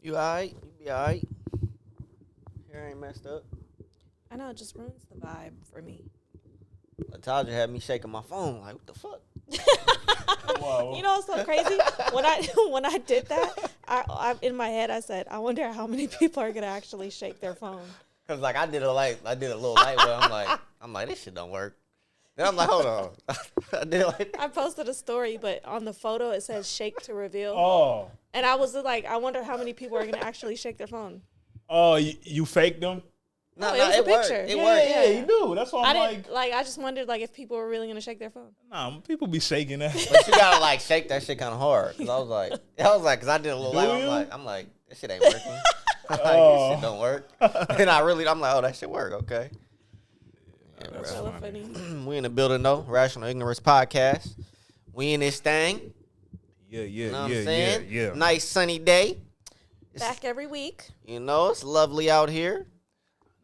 You alright? You be alright? Hair ain't messed up. I know it just ruins the vibe for me. Latasha had me shaking my phone. Like, what the fuck? Wow. You know what's so crazy? When I did that, I in my head I said, I wonder how many people are gonna actually shake their phone. Cause like I did a little light where I'm like, this shit don't work. Then I'm like, hold on. I did like I posted a story, but on the photo it says "shake to reveal," Oh. and I was like, I wonder how many people are gonna actually shake their phone. Oh, you faked them? No, it was a worked. picture. It Yeah, worked. Yeah, you do. That's why I I'm didn't I just wondered like if people were really gonna shake their phone. nah, people be shaking that. But you gotta like shake that shit kind of hard. Cause I was like, cause I did a little Do light. you? I'm like, this shit ain't working. Like, this shit don't work. And I'm like, oh, that shit work. Okay. Yeah, That's bro. Hella funny. We in the building though. Rational Ignorance Podcast. We in this thing. Yeah, You know what yeah, I'm saying? yeah. Nice sunny day. Back every week. You know, it's lovely out here.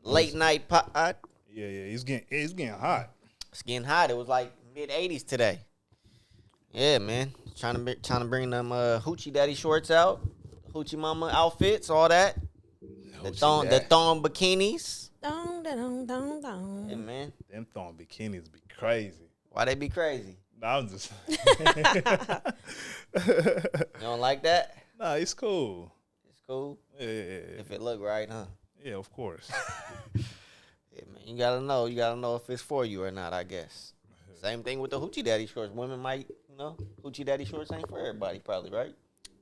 Late night pod. Yeah, it's getting hot. It's getting hot. It was like mid 80s today. Yeah, man. Trying to bring them hoochie daddy shorts out, hoochie mama outfits, all that. The thong bikinis. Dong, dong, dong, dong. Yeah, man. Them thong bikinis be crazy. Why they be crazy? Nah, I'm just. You don't like that? Nah, it's cool. It's cool Yeah, if it look right, huh? yeah, of course. Yeah, man. You gotta know if it's for you or not, I guess. Same thing with the hoochie daddy shorts. Women might, hoochie daddy shorts ain't for everybody, probably, right?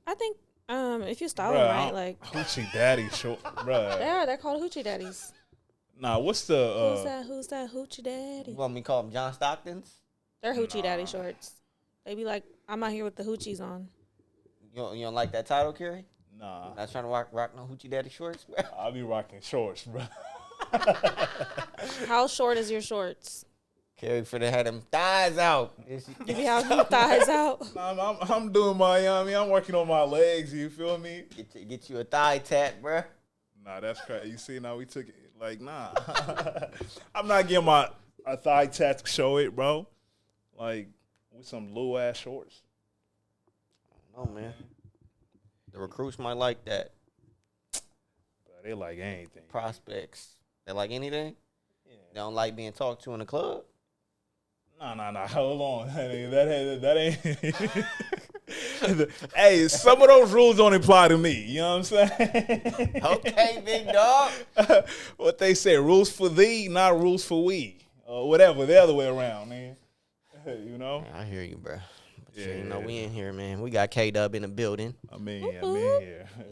I think if you style them right, like hoochie daddy short, bruh. they're called hoochie daddies. Nah, what's the Who's that hoochie You daddy? want me to call them John Stocktons? They're hoochie daddy shorts. They be like, I'm out here with the hoochies on. You don't like that title, Kerry? Nah, Not trying to rock no hoochie daddy shorts, bro. I'll be rocking shorts, bruh. How short is your shorts? Kerry finna have them thighs out. You be having them thighs out. Nah, I'm doing my, I'm working on my legs. You feel me? Get you a thigh tat, bro. Nah, that's crazy. You see, now we took it. Like, nah. I'm not getting my a thigh tat to show it, bro. Like, with some little ass shorts. Oh man, the recruits might like that. But they like anything. Prospects, they like anything. Yeah. They don't like being talked to in the club. Nah. Hold on. That ain't. Hey, some of those rules don't apply to me. You know what I'm saying? Okay, big dog. What they say, rules for thee, not rules for we. Or whatever, the other way around, man. You know? I hear you, bro. But Yeah. you know, we in here, man. We got K-Dub in the building. I'm in here.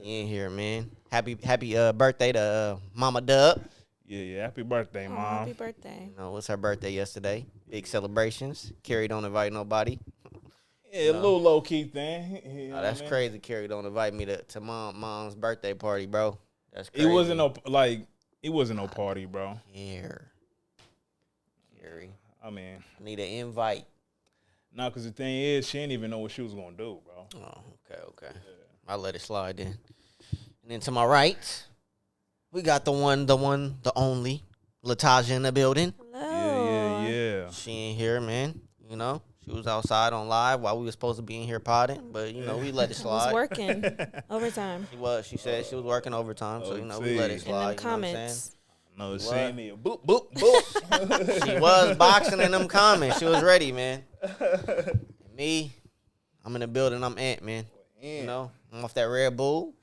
We in here, man. Happy birthday to Mama Dub. Yeah. Happy birthday, Oh, Mom. happy birthday. You know, it was her birthday yesterday. Big celebrations. Carrie don't invite nobody. Yeah, a little low key thing. You know Oh, that's what I mean? crazy. Carrie don't invite me to mom's birthday party, bro. That's crazy. It wasn't no party, bro. Here. Carrie. I mean, I need an invite. no, because the thing is, she didn't even know what she was gonna do, bro. Oh, okay. I'll let it slide then. And then to my right, we got the only, Latasha in the building. Hello. Yeah. She ain't here, man. You know, she was outside on live while we were supposed to be in here potting, but you know, we let it I was slide. working overtime. She said she was working overtime, so you know, we let it In slide. In them you know what I'm saying? comments. No, she What? ain't here. Boop, boop, boop. She was boxing in them comments. She was ready, man. Me, I'm in the building. I'm Ant, man. You know, I'm off that Red Bull.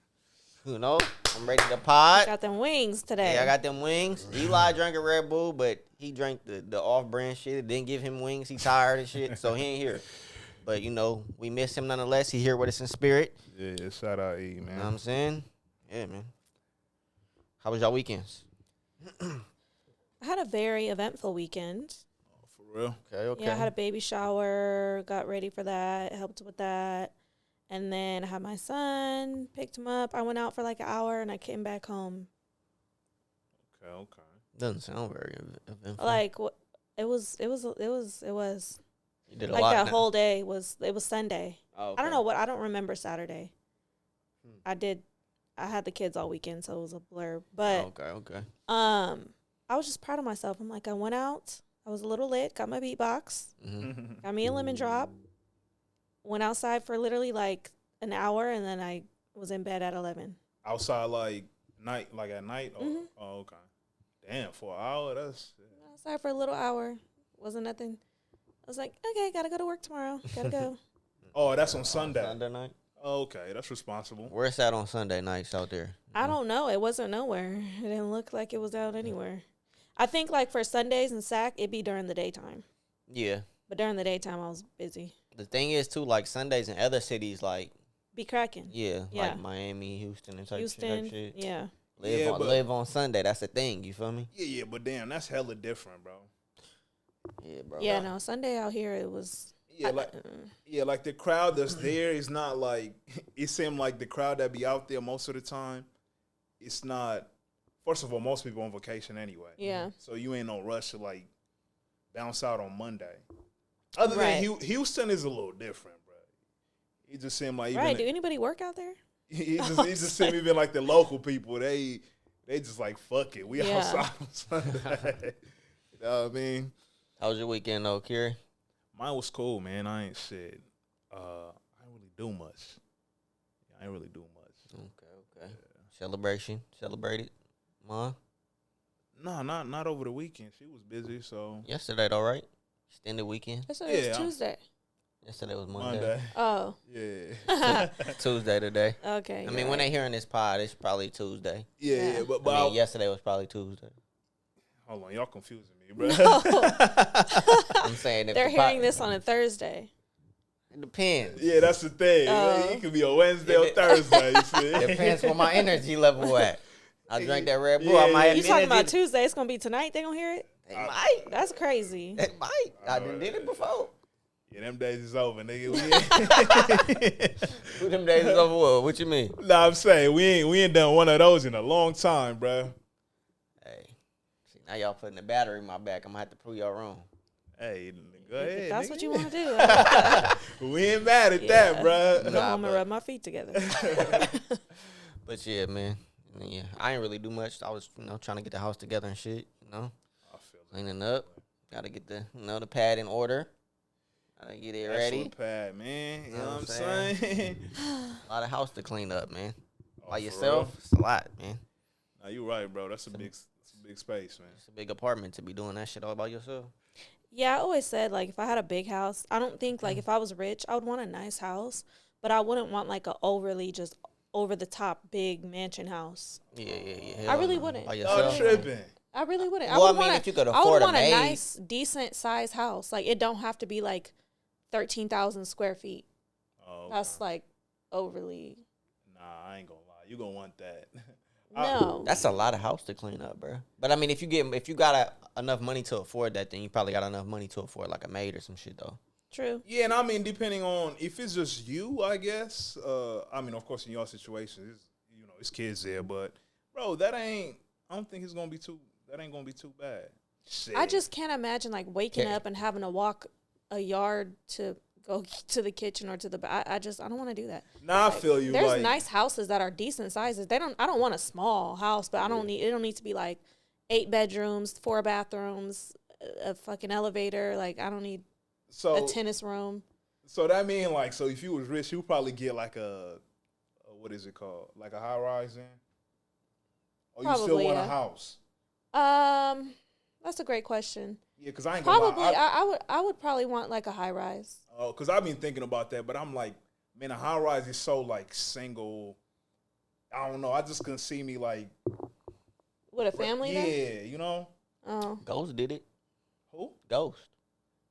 You know, I'm ready to pod. Got them wings today. Yeah, I got them wings. Eli drank a Red Bull, but he drank the off-brand shit. It didn't give him wings. He tired and shit, so he ain't here. But, you know, we miss him nonetheless. He here with us in spirit. Yeah, shout out E, man. You know what I'm saying? Yeah, man. How was y'all weekends? I had a very eventful weekend. For real? Okay. Yeah, I had a baby shower, got ready for that, helped with that. And then I had my son, picked him up. I went out for like an hour and I came back home. Okay. Doesn't sound very eventful. Like it was You did a like lot that now. whole day was Sunday. Oh, I don't know I don't remember Saturday. I had the kids all weekend, so it was a blur. But Okay. I was just proud of myself. I'm like, I went out, I was a little lit, got my beatbox, Mm-hmm. got me a lemon drop, went outside for literally like an hour, and then I was in bed at 11. Outside like night, like at night. Oh, okay. Damn, for an hour. That's Outside for a little hour. Wasn't nothing. I was like, okay, gotta go to work tomorrow. Gotta go. Oh, that's on Sunday. Sunday night. Oh, okay, that's responsible. Where's that on Sunday nights out there? I don't know. It wasn't nowhere. It didn't look like it was out anywhere. I think like for Sundays and SAC, it'd be during the daytime. Yeah. But during the daytime, I was busy. The thing is too, like Sundays in other cities, like Be cracking. yeah, Yeah. like Miami, Houston, and type Houston, shit. yeah. Live on Sunday. That's the thing. You feel me? Yeah, but damn, that's hella different, bro. Yeah, bro. Yeah, no, Sunday out here, it was. Like the crowd that's there is not like it seemed like the crowd that be out there most of the time. It's not. First of all, most people on vacation anyway. Yeah. So you ain't no rush to like bounce out on Monday. Other than Houston is a little different, bro. It just seemed like Right. Do anybody work out there? It just seemed even like the local people. They just like fuck it. We outside on Sunday. You know what I mean? How was your weekend though, Kiri? Mine was cool, man. I ain't shit. I ain't really do much. Okay. Yeah. Celebrated, Mom? No, not over the weekend. She was busy, so. Yesterday though, right? Extended weekend. Yesterday was Tuesday. Yesterday was Monday. Oh. Yeah. Tuesday today. Okay. I mean, when they hearing this pod, it's probably Tuesday. Yeah. But I mean, yesterday was probably Tuesday. Hold on, y'all confusing me, bro. No. I'm saying if They're hearing this on a Thursday. It depends. Yeah, that's the thing. It could be a Wednesday or Thursday. You see? It depends where my energy level at. I drank that Red Bull. I might have You talking about Tuesday? It's gonna be tonight. They gonna hear it? They might. That's crazy. They might. I done did it before. Yeah, them days is over, nigga. Who them days is over? What you mean? Nah, I'm saying we ain't done one of those in a long time, bro. Hey, see now y'all putting the battery in my back. I'm gonna have to prove y'all wrong. Hey, go ahead. If that's nigga. what you want to do. We ain't mad at that, bro. Go home and rub my feet together. But yeah, man. Yeah, I ain't really do much. I was, trying to get the house together and shit. I feel Cleaning up. Got to get the, the pad in order. Gotta get it ready. That's pad, man. You know what I'm saying? A lot of house to clean up, man. By For yourself, real? it's a lot, man. Nah, you right, bro. That's a big space, man. It's a big apartment to be doing that shit all by yourself. Yeah, I always said, like, if I had a big house, I don't think, like, if I was rich, I would want a nice house, but I wouldn't want, like, a overly just over-the-top big mansion house. Yeah. I really wouldn't. By Y'all yourself. tripping. I really wouldn't. Well, I would want if you could I would afford want a a maid. nice, decent-sized house. Like, it don't have to be, like, 13,000 square feet. Oh, okay. That's, like, overly. Nah, I ain't gonna lie. You gonna want that. No. That's a lot of house to clean up, bro. But I mean, if you got enough money to afford that, then you probably got enough money to afford like a maid or some shit, though. True. Yeah, and I mean, depending on if it's just you, I guess. I mean, of course, in your situation, it's kids there, but bro, I don't think it's gonna be too. That ain't gonna be too bad. Shit. I just can't imagine like waking up and having to walk a yard to go to the kitchen or to the. I don't want to do that. Nah, Like, I feel you. There's like, nice houses that are decent sizes. I don't want a small house, but it don't need to be like 8 bedrooms, 4 bathrooms, a fucking elevator. Like I don't need a tennis room. So that mean like, so if you was rich, you probably get like a what is it called? Like a high rise in? Or you still want a house? That's a great question. Yeah, because I ain't gonna Probably, lie. I would probably want like a high rise. Oh, because I've been thinking about that, but I'm like, man, a high rise is so like single. I don't know. I just couldn't see me like With a family there? Yeah, you know? Oh. Ghost did it. Who? Ghost.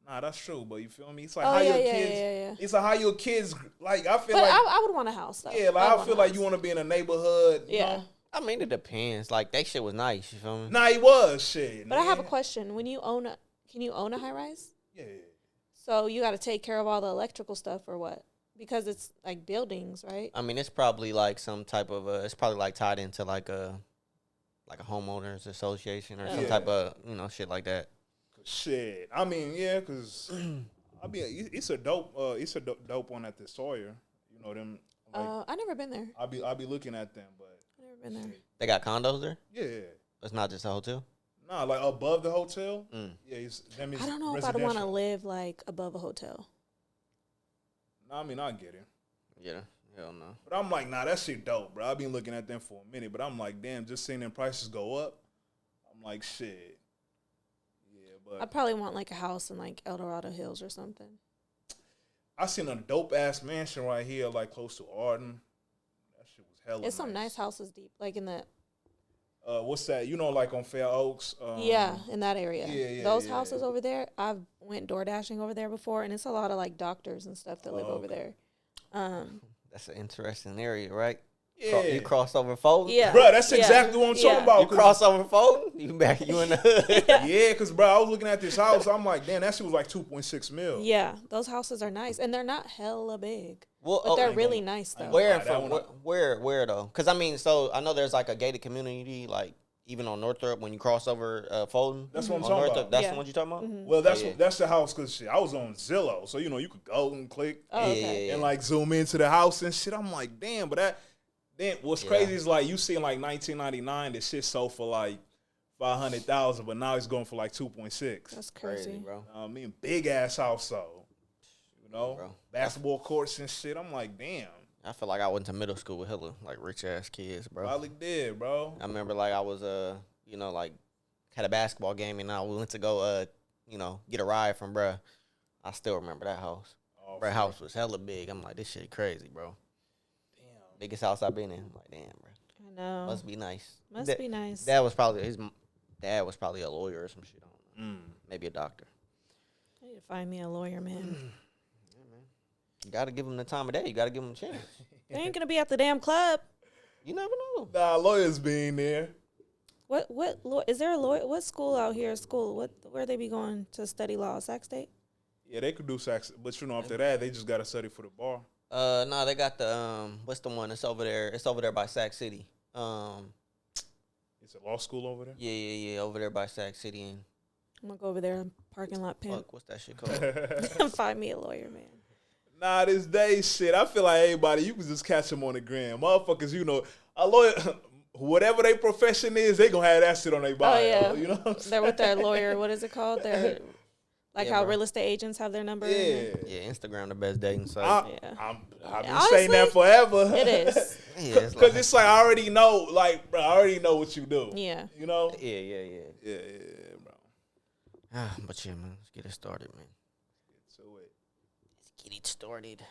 Nah, that's true, but you feel me? It's like Oh, how yeah, your yeah, kids. yeah. It's like how your kids. Like I feel But like. I would want a house though. Yeah, like I feel like you want to be in a neighborhood. You Yeah. know? I mean, it depends. Like that shit was nice. You feel me? Nah, he was shit. But I have a question. Can you own a high rise? Yeah. So you got to take care of all the electrical stuff or what? Because it's like buildings, right? I mean, it's probably like some type of it's probably like tied into like a homeowners association or some type of shit like that. Shit. I mean, yeah, cause it's a dope one at the Sawyer. You know them. Like, I never been there. I'll be looking at them, but I never been there. They got condos there. yeah. It's not just a hotel. Nah, like above the hotel. Mm. Yeah, I don't know if I'd want to live like above a hotel. Nah, I mean I get it. Yeah. Hell no. But I'm like, nah, that shit dope, bro. I've been looking at them for a minute, but I'm like, damn, just seeing them prices go up. I'm like, shit. Yeah, but I probably want like a house in like El Dorado Hills or something. I seen a dope ass mansion right here, like close to Arden. That shit was hella. It's some nice houses deep, like in the. What's that? You know, like on Fair Oaks. Yeah, in that area. Yeah, Those houses over there, I've went door dashing over there before, and it's a lot of like doctors and stuff that live over there. That's an interesting area, right? Yeah. You cross over Fulton? Yeah. Bro, that's exactly what I'm talking about. You cross over Fulton? You in the hood? Yeah, because, bro, I was looking at this house. I'm like, damn, that shit was like 2.6 mil. Yeah, those houses are nice, and they're not hella big. Well, but they're really nice, though. Where though? Because, I mean, so I know there's like a gated community, like, even on Northrop, when you cross over Fulton. That's what I'm talking about. That's the one you're talking about? Mm-hmm. Well, that's the house, because shit, I was on Zillow. So, you know, you could go and click and, like, zoom into the house and shit. I'm like, damn, but then what's crazy is, like, you see in, like, 1999, this shit sold for, like, $500,000, but now it's going for, like, 2.6. That's crazy, bro. I mean, big-ass house, though. You know? Basketball courts and shit. I'm like, damn. I feel like I went to middle school with hella, like, rich-ass kids, bro. Probably did, bro. I remember, like, I was, you know, like, had a basketball game, and we went to go, you know, get a ride from bruh. I still remember that house. Bruh, house was hella big. I'm like, this shit crazy, bro. Biggest house I've been in. I'm like, damn, bro. I know. Must be nice. Must be nice. His dad was probably a lawyer or some shit. I don't know. Maybe a doctor. I need to find me a lawyer, man. Yeah, man. You got to give him the time of day. You got to give him a chance. They ain't going to be at the damn club. You never know. Nah, lawyers being there. What is there a lawyer? What school out here? Where they be going to study law? Sac State? Yeah, they could do Sac, but you know, after that, they just got to study for the bar. No, they got the what's the one? It's over there. It's over there by Sac City. It's a law school over there. Yeah, over there by Sac City. And I'm gonna go over there and parking lot pimp. what's that shit called? Find me a lawyer, man. Nah, this day shit. I feel like everybody, you can just catch them on the gram. Motherfuckers, you know, a lawyer, whatever their profession is, they gonna have that shit on their bio. Oh yeah, you know what I'm they're saying? with their lawyer. What is it called? They're like Yeah, how bro. real estate agents have their number. Yeah. Yeah, Instagram the best dating site. I've been Honestly, saying that forever. It is. Yeah, Because it's like, I already know, like, bro, I already know what you do. Yeah. You know? Yeah. Yeah, bro. But yeah, man, let's get it started, man. Get to it. Let's get it started.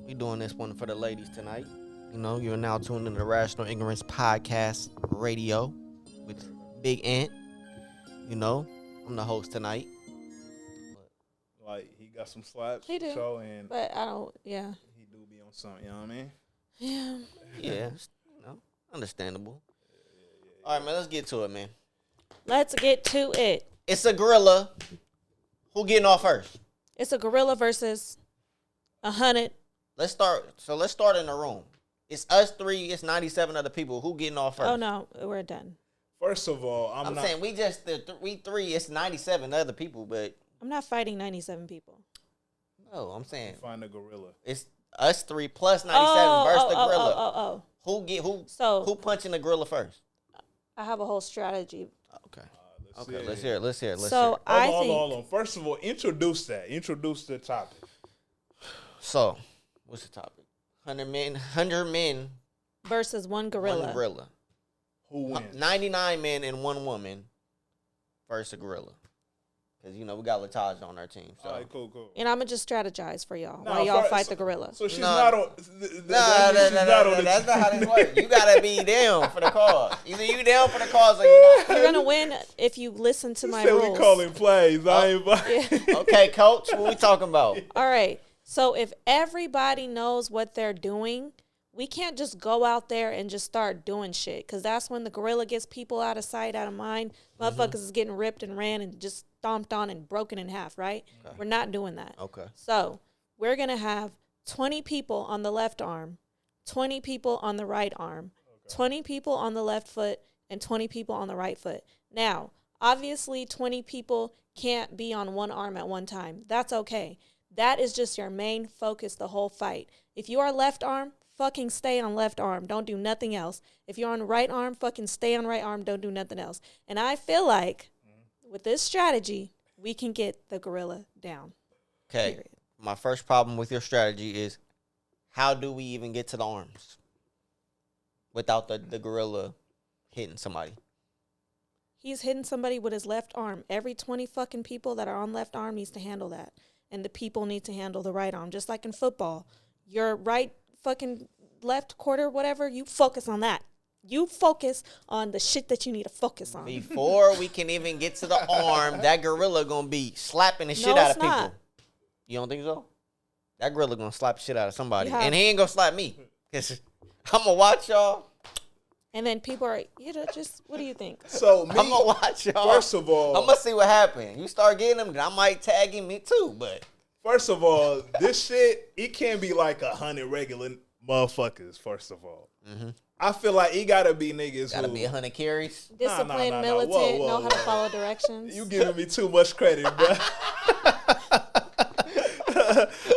We doing this one for the ladies tonight. You know, you're now tuned into the Rational Ignorance Podcast Radio with Big Ant. You know, I'm the host tonight. Like, he got some slaps. He do. So, and But I don't. Yeah. he do be on something, you know what I mean? Yeah. Yeah, you know, understandable. All right, man, let's get to it, man. Let's get to it. It's a gorilla. Who getting off first? It's a gorilla versus 100. Let's start in the room. It's us three. It's 97 other people. Who getting off first? Oh no, we're done. First of all, I'm not saying we three. It's 97 other people, but I'm not fighting 97 people. no, I'm saying find a gorilla. it's us three plus 97 versus the gorilla. So Who punching the gorilla first? I have a whole strategy. Okay. Let's Let's hear it. So Hold on. First of all, introduce the topic. So, what's the topic? 100 men versus one gorilla. one gorilla. Who wins? 99 men and one woman versus a gorilla. Because, you know, we got Lataj on our team. So. All right, cool. And I'm going to just strategize for y'all Nah, while y'all fight the gorilla. So she's No. not on. No, that's not how this works. You gotta be down for the cause. Either you down for the cause or you're not. You're going to win if you listen to my Said rules. we calling plays. I ain't. Okay, coach, what we talking about? All right. So if everybody knows what they're doing, we can't just go out there and just start doing shit. Because that's when the gorilla gets people out of sight, out of mind. Motherfuckers is getting ripped and ran and just stomped on and broken in half, right? Okay. We're not doing that. Okay. So we're going to have 20 people on the left arm, 20 people on the right arm, 20 people on the left foot, and 20 people on the right foot. Now, obviously, 20 people can't be on one arm at one time. That's okay. That is just your main focus the whole fight. If you are left arm, fucking stay on left arm. Don't do nothing else. If you're on right arm, fucking stay on right arm. Don't do nothing else. And I feel like with this strategy, we can get the gorilla down. Okay. Period. My first problem with your strategy is how do we even get to the arms without the gorilla hitting somebody? He's hitting somebody with his left arm. Every 20 fucking people that are on left arm needs to handle that. And the people need to handle the right arm. Just like in football. Your right fucking left quarter, whatever, you focus on that. You focus on the shit that you need to focus on. Before we can even get to the arm, that gorilla gonna be slapping the shit out of people. Not. You don't think so? That gorilla gonna slap the shit out of somebody. Yeah. And he ain't gonna slap me. Cause I'm gonna watch y'all. And then people are, just, what do you think? So me, I'm gonna watch y'all. First of all, I'm gonna see what happens. You start getting him, then I might tag him me too. But first of all, this shit, it can't be like 100 regular motherfuckers. First of all, I feel like it gotta be niggas. gotta be 100 carries. Disciplined, militant, Whoa, know how to whoa. follow directions. You giving me too much credit, bro.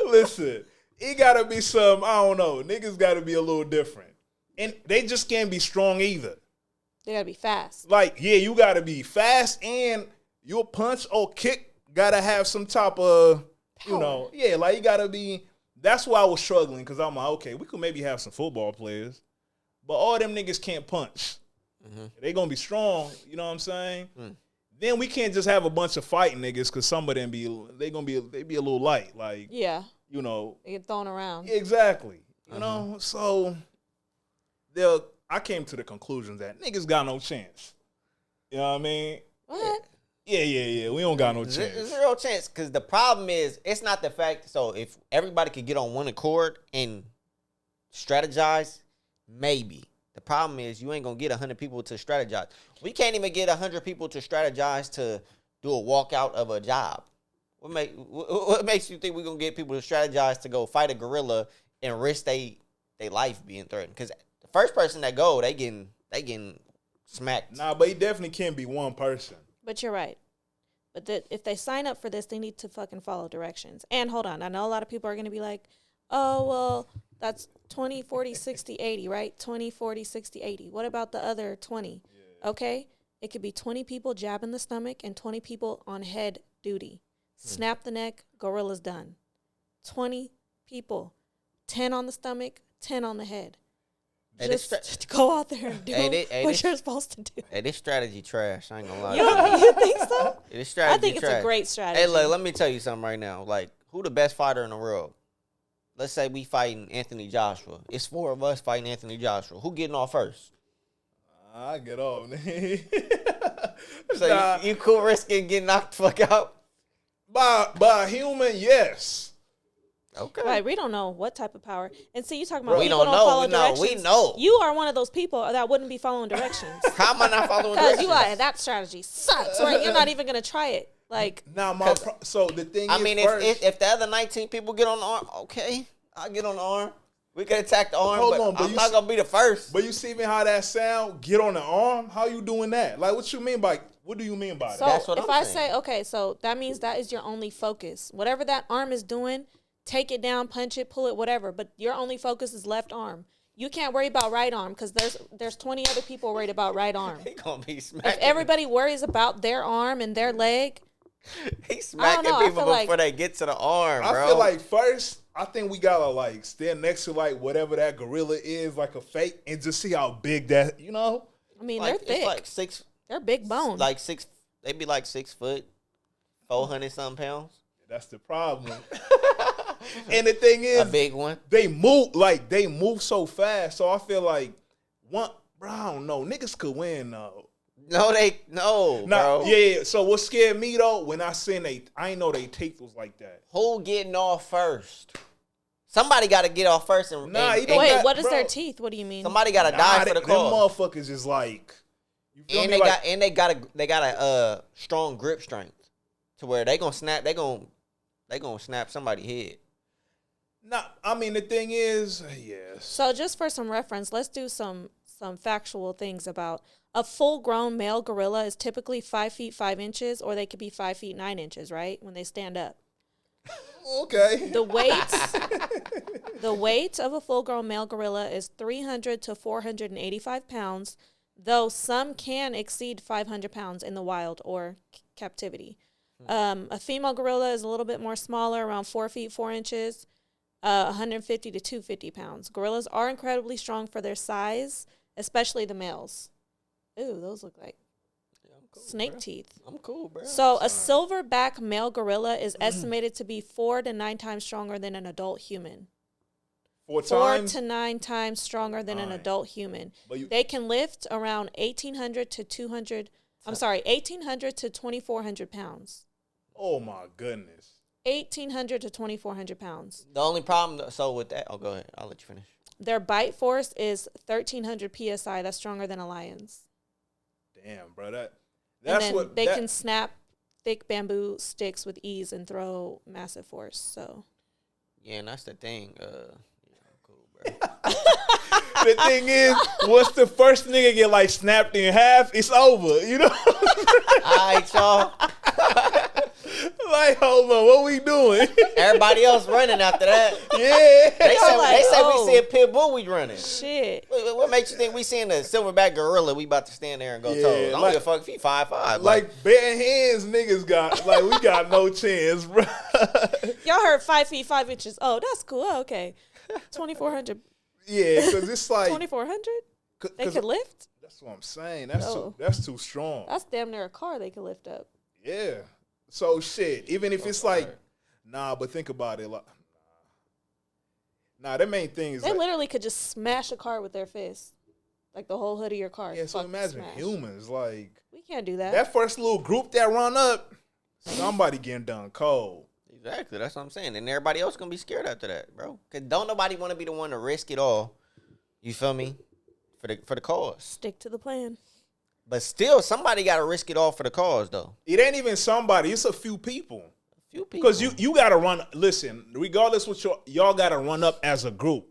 Listen, it gotta be some, I don't know, niggas gotta be a little different. And they just can't be strong either. They gotta be fast. Like, yeah, you gotta be fast and your punch or kick gotta have some type of, you know, yeah, like you gotta be, that's why I was struggling, because I'm like, okay, we could maybe have some football players, but all them niggas can't punch. They gonna be strong, you know what I'm saying? Then we can't just have a bunch of fighting niggas, because some of them be a little light, like, Yeah. you know. They get thrown around. Exactly. You know, so I came to the conclusion that niggas got no chance. You know what I mean? What? Yeah. We don't got no chance. Zero chance. Because the problem is, it's not the fact. So if everybody could get on one accord and strategize, maybe. The problem is you ain't going to get 100 people to strategize. We can't even get 100 people to strategize to do a walkout of a job. What makes you think we're going to get people to strategize to go fight a gorilla and risk their life being threatened? Because the first person that go, they getting smacked. Nah, but he definitely can't be one person. But you're right. But if they sign up for this, they need to fucking follow directions. And hold on. I know a lot of people are going to be like, oh, well, that's 20, 40, 60, 80, right? 20, 40, 60, 80. What about the other 20? Yeah. Okay? It could be 20 people jabbing the stomach and 20 people on head duty. Snap the neck, gorilla's done. 20 people, 10 on the stomach, 10 on the head. Just go out there and do what you're supposed to do. Hey, this strategy trash. I ain't gonna lie. You think so? This strategy I think it's a great strategy. Hey, look, let me tell you something right now. Like, who the best fighter in the world? Let's say we fighting Anthony Joshua. It's 4 of us fighting Anthony Joshua. Who getting off first? I get off, man. So you cool risking getting knocked the fuck out? By a human, yes. Okay. Right, we don't know what type of power. And see, you talking about we people don't don't follow know. directions. We know. You are one of those people that wouldn't be following directions. How am I not following Because directions? you like, that strategy sucks, right? You're not even going to try it. Like, Now, so the thing I is, mean, if the other 19 people get on the arm, okay, I'll get on the arm. We can attack the arm, but I'm not going to be the first. But you see me how that sound? Get on the arm? How you doing that? Like, what do you mean by that? So That's what if I'm I saying. say, okay, so that means that is your only focus. Whatever that arm is doing, take it down, punch it, pull it, whatever. But your only focus is left arm. You can't worry about right arm because there's 20 other people worried about right arm. He gonna be smacking. If everybody worries about their arm and their leg, he's smacking people before they get to the arm, bro. I feel like first, I think we gotta like stand next to like whatever that gorilla is, like a fake, and just see how big that, you know. I mean, like, they're thick. It's like 6. They're big bone. Like 6. They be like 6 foot, 400-something pounds. That's the problem. And the thing is, a big one. They move so fast. So I feel like bro, I don't know. Niggas could win though. No, bro. Yeah. So what scared me though, when I seen I ain't know they teeth was like that. Who getting off first? Somebody got to get off first. Wait, what is their teeth? What do you mean? Somebody got to die for the cause. Them motherfuckers is like, you feel and me? they got a strong grip strength to where they gonna snap. They gonna snap somebody's head. Nah, I mean the thing is, yes. So just for some reference, let's do some factual things about a full-grown male gorilla is typically 5 feet 5 inches, or they could be 5 feet 9 inches, right? When they stand up. Okay. The weight of a full-grown male gorilla is 300 to 485 pounds, though some can exceed 500 pounds in the wild or captivity. A female gorilla is a little bit more smaller, around 4 feet 4 inches, 150 to 250 pounds. Gorillas are incredibly strong for their size, especially the males. Ooh, those look like snake teeth. I'm cool, bro. So a silverback male gorilla is estimated to be 4 to 9 times stronger than an adult human. 4 to 9 times stronger than an adult human. They can lift around 1,800 to 2,400 pounds. Oh my goodness. 1,800 to 2,400 pounds. The only problem, so with that, go ahead. I'll let you finish. Their bite force is 1,300 psi. That's stronger than a lion's. Damn, bro. That's and then what they can snap thick bamboo sticks with ease and throw massive force. So. Yeah, and that's the thing. Cool, bro. The thing is, once the first nigga get like snapped in half, it's over. You know. All right, y'all. Like, hold on, what we doing? Everybody else running after that. Yeah. They say we see a pit bull, we running. Shit. What makes you think we seeing a silverback gorilla? We about to stand there and go toes. I don't give a fuck if he 5'5". Like bare hands, niggas got like we got no chance, bro. Y'all heard 5 feet 5 inches. Oh, that's cool. Oh, okay, 2,400. Yeah, because it's like 2,400. They could lift. That's what I'm saying. That's too strong. That's damn near a car they could lift up. Yeah. So shit, even if it's like, but think about it. Like, the main thing is they literally could just smash a car with their fist, like the whole hood of your car. Yeah, so imagine humans, like we can't do that. That first little group that run up, somebody getting done cold. Exactly, that's what I'm saying, and everybody else gonna be scared after that, bro. Cause don't nobody want to be the one to risk it all. You feel me? For the cause. Stick to the plan. But still, somebody got to risk it all for the cause, though. It ain't even somebody. It's a few people. A few people. Because you got to run. Listen, regardless what y'all got to run up as a group.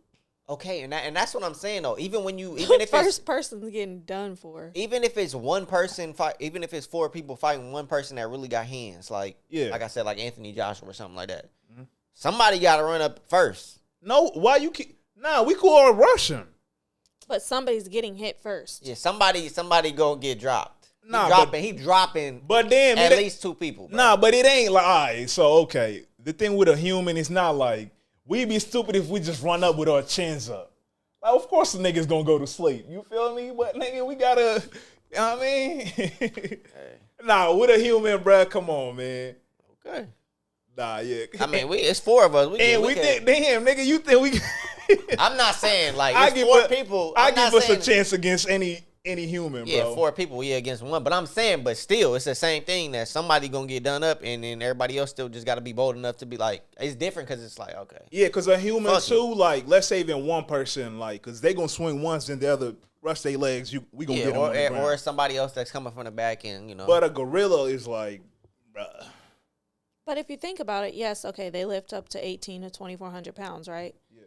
Okay, and that's what I'm saying, though. Even if first person's getting done for. Even if it's one person fight, even if it's 4 people fighting one person that really got hands, like I said, like Anthony Joshua or something like that. Mm-hmm. Somebody got to run up first. No, why you keep? Nah, we could all rush him. But somebody's getting hit first. Yeah, somebody gonna get dropped. He dropping. But damn, at least 2 people. Bro. Nah, but it ain't like, all right, so okay. The thing with a human is not like we be stupid if we just run up with our chins up. Like, of course the nigga's gonna go to sleep. You feel me? But nigga, we gotta. You know what I mean? Hey. Nah, with a human, bro. Come on, man. Okay. Nah, yeah. I mean, it's 4 of us. We think, damn, nigga, you think we? I'm not saying like it's 4 people. I give us a chance against any human, bro. Yeah, 4 people, against 1. But I'm saying, but still, it's the same thing that somebody gonna get done up, and then everybody else still just gotta be bold enough to be like, it's different because it's like, okay. Yeah, because a human too, like, let's say even one person, like, because they gonna swing once and the other rush their legs. We gonna get them on the ground. Or somebody else that's coming from the back end, you know. But a gorilla is like, bruh. But if you think about it, yes, okay, they lift up to 1,800 to 2,400 pounds, right? Yeah.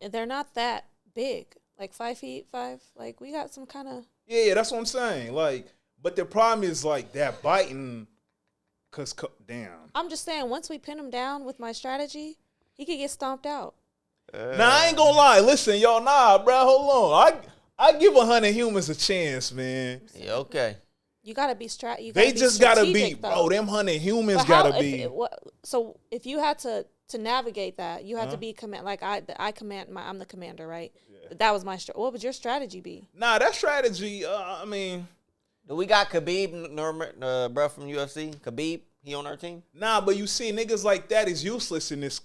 They're not that big. Like 5 feet 5. Like we got some kind of. Yeah, that's what I'm saying. Like, but the problem is like that biting. Cause damn. I'm just saying, once we pin him down with my strategy, he could get stomped out. Nah, I ain't gonna lie. Listen, y'all, bro. Hold on. I give 100 humans a chance, man. Yeah, okay. You gotta be They just gotta be, bro. Them 100 humans gotta be. So if you had to navigate that, you had to be command. Like I'm the commander, right? Yeah. That was my. What would your strategy be? Nah, that strategy. I mean, do we got Khabib, bro from UFC? Khabib, he on our team? Nah, but you see, niggas like that is useless in this.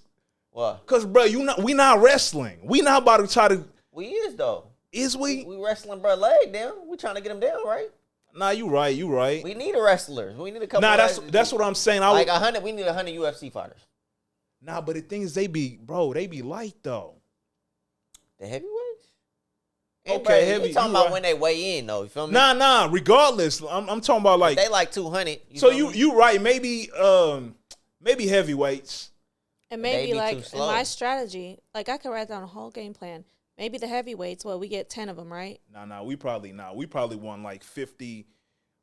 What? Cause, bro, we not wrestling. We not about to try to. We is though. Is we? We wrestling, bro, leg down. We trying to get him down, right? Nah, you right. We need a wrestler. We need a couple. Nah, that's what I'm saying. Like 100. We need 100 UFC fighters. Nah, but the thing is, they be light though. The heavyweights. Okay, heavy. You talking about when they weigh in though? You feel me? Nah. Regardless, I'm talking about like they like 200. So you right? Maybe heavyweights. And maybe like in my strategy, like I could write down a whole game plan. Maybe the heavyweights, we get 10 of them, right? Nah, we probably won like 50.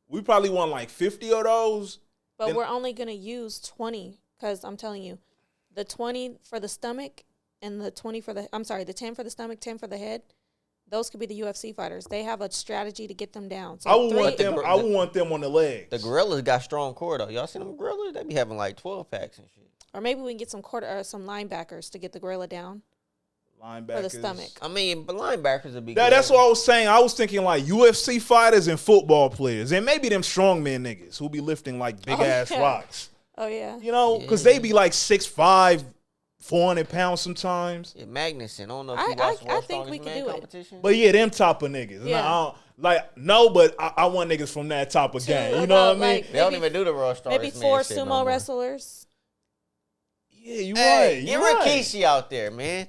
We probably won like 50 of those. But we're only going to use 20 because I'm telling you, the 20 for the stomach and the 10 for the stomach, 10 for the head. Those could be the UFC fighters. They have a strategy to get them down. So I would want them on the legs. The gorillas got strong core though. Y'all seen them gorillas? They be having like 12 packs and shit. Or maybe we can get some linebackers to get the gorilla down. Linebackers. For the stomach. I mean, but linebackers would be good. That's what I was saying. I was thinking like UFC fighters and football players. And maybe them strongman niggas who be lifting like big ass rocks. Oh, yeah. You know, because they be like 6'5", 400 pounds sometimes. Yeah, Magnuson. I don't know if you watch I think we can do competition. But yeah, them type of niggas. Yeah. But I want niggas from that type of gang. You know what I mean? They don't even do the Raw Stars. Maybe 4 sumo wrestlers. Yeah, you right. Get Rikishi out there, man.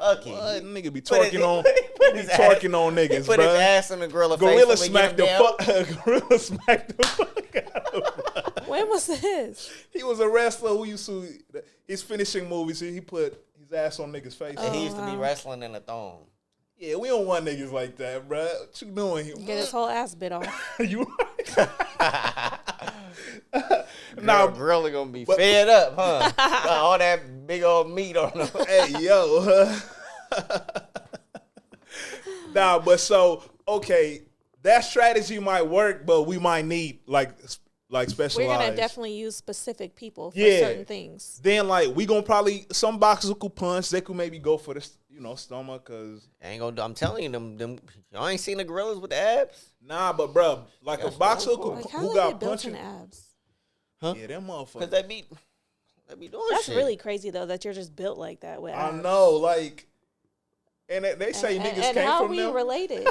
Okay. Nigga be twerking on niggas, bro. Put his ass in the gorilla face. Gorilla smacked the fuck out of him. When was this? He was a wrestler who used to his finishing movies. He put his ass on niggas' face. And he used to be wrestling in a thong. Yeah, we don't want niggas like that, bro. What you doing here? Get his whole ass bit off. You right? Gorilla gonna be fed up, huh? All that big old meat on him. Hey, yo. But so, okay, that strategy might work, but we might need like specialized. We're gonna definitely use specific people for certain things. Then we gonna probably, some boxers who could punch, they could maybe go for the stomach, cause ain't gonna. I'm telling you, them y'all ain't seen the gorillas with the abs. Nah, but bro, a boxer who got punching abs. Huh? Yeah, them motherfuckers. Cause they be doing That's shit. really crazy though that you're just built like that with abs. I know, and they say niggas came from them. And how are we related?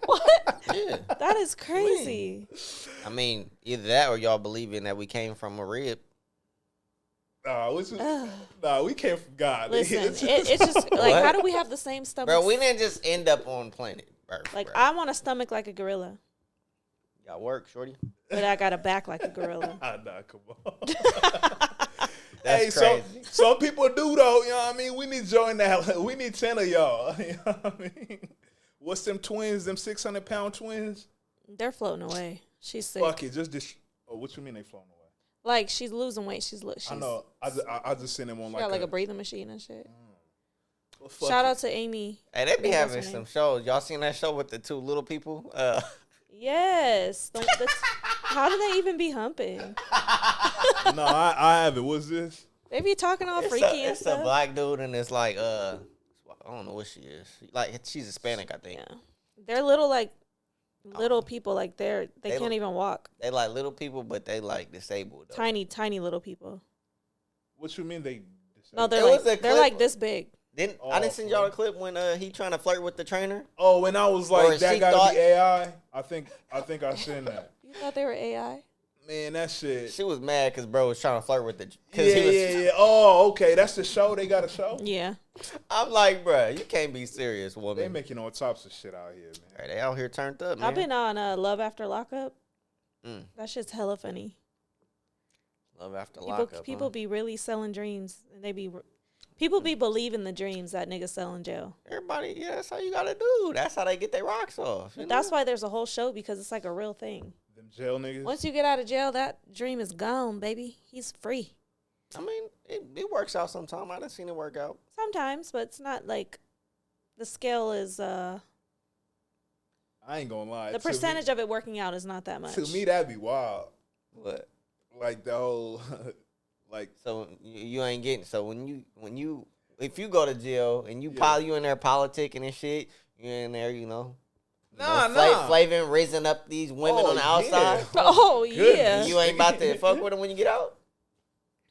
What? Yeah. That is crazy. I mean, either that or y'all believing that we came from a rib. We came from God. Listen, it's just like, how do we have the same stomach? Bro, we didn't just end up on planet Earth. Like, bro. I want a stomach like a gorilla. Got work, shorty. But I got a back like a gorilla. Nah, come on. That's crazy. Some people do though. You know what I mean? We need to join that. We need 10 of y'all. You know what I mean? What's them twins? Them 600-pound twins? They're floating away. She's sick. Fuck it. What you mean they floating away? Like, she's losing weight. She's I know. I just seen them on got like a breathing machine and shit. Well, shout out to Amy. Hey, they be having some shows. Y'all seen that show with the 2 little people? Yes. How do they even be humping? No, I haven't. What's this? They be talking all freaky and stuff. It's a black dude, and it's like, I don't know what she is. She's Hispanic, I think. Yeah. They're little people. Like, they can't even walk. They like little people, but they like disabled. Though. Tiny little people. What you mean they disabled? No, they're like this big. I didn't send y'all a clip when he trying to flirt with the trainer. Oh, when I was like, that gotta be AI. I think I seen that. You thought they were AI? Man, that shit. She was mad because bro was trying to flirt with the. Yeah. Oh, okay. That's the show. They got a show. Yeah. I'm like, bro, you can't be serious, woman. They making all types of shit out here, man. Right, they out here turned up, man. I've been on Love After Lockup. That shit's hella funny. Love After Lockup. People be really selling dreams, and people be believing the dreams that niggas sell in jail. Everybody, yeah, that's how you gotta do. That's how they get their rocks off. That's why there's a whole show, because it's like a real thing. Them jail niggas. Once you get out of jail, that dream is gone, baby. He's free. I mean, it works out sometimes. I done seen it work out. Sometimes, but it's not like the scale is. I ain't gonna lie. The percentage of it working out is not that much. To me, that'd be wild. What? Like the whole, So you ain't getting. So if you go to jail and you in there politicking and shit, you're in there, Flavin raising up these women on the outside. Yeah. Oh, yeah. You ain't about to fuck with them when you get out?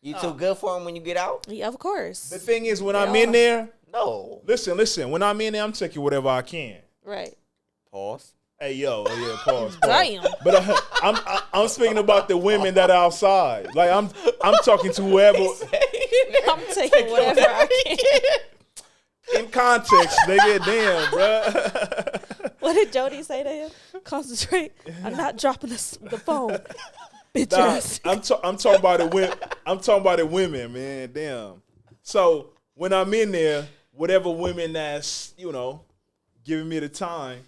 You too good for them when you get out? Yeah, of course. The thing is, when I'm in there... No. Listen. When I'm in there, I'm taking whatever I can. Right. Pause. Hey, yo. Yeah, pause. Damn. But I'm speaking about the women that are outside. Like, I'm talking to whoever... I'm taking whatever I can. In context, nigga, damn, bro. What did Jody say to him? Concentrate. I'm not dropping the phone. Bitch ass. I'm talking about the women. I'm talking about the women, man. Damn. So when I'm in there, whatever women that's giving me the time,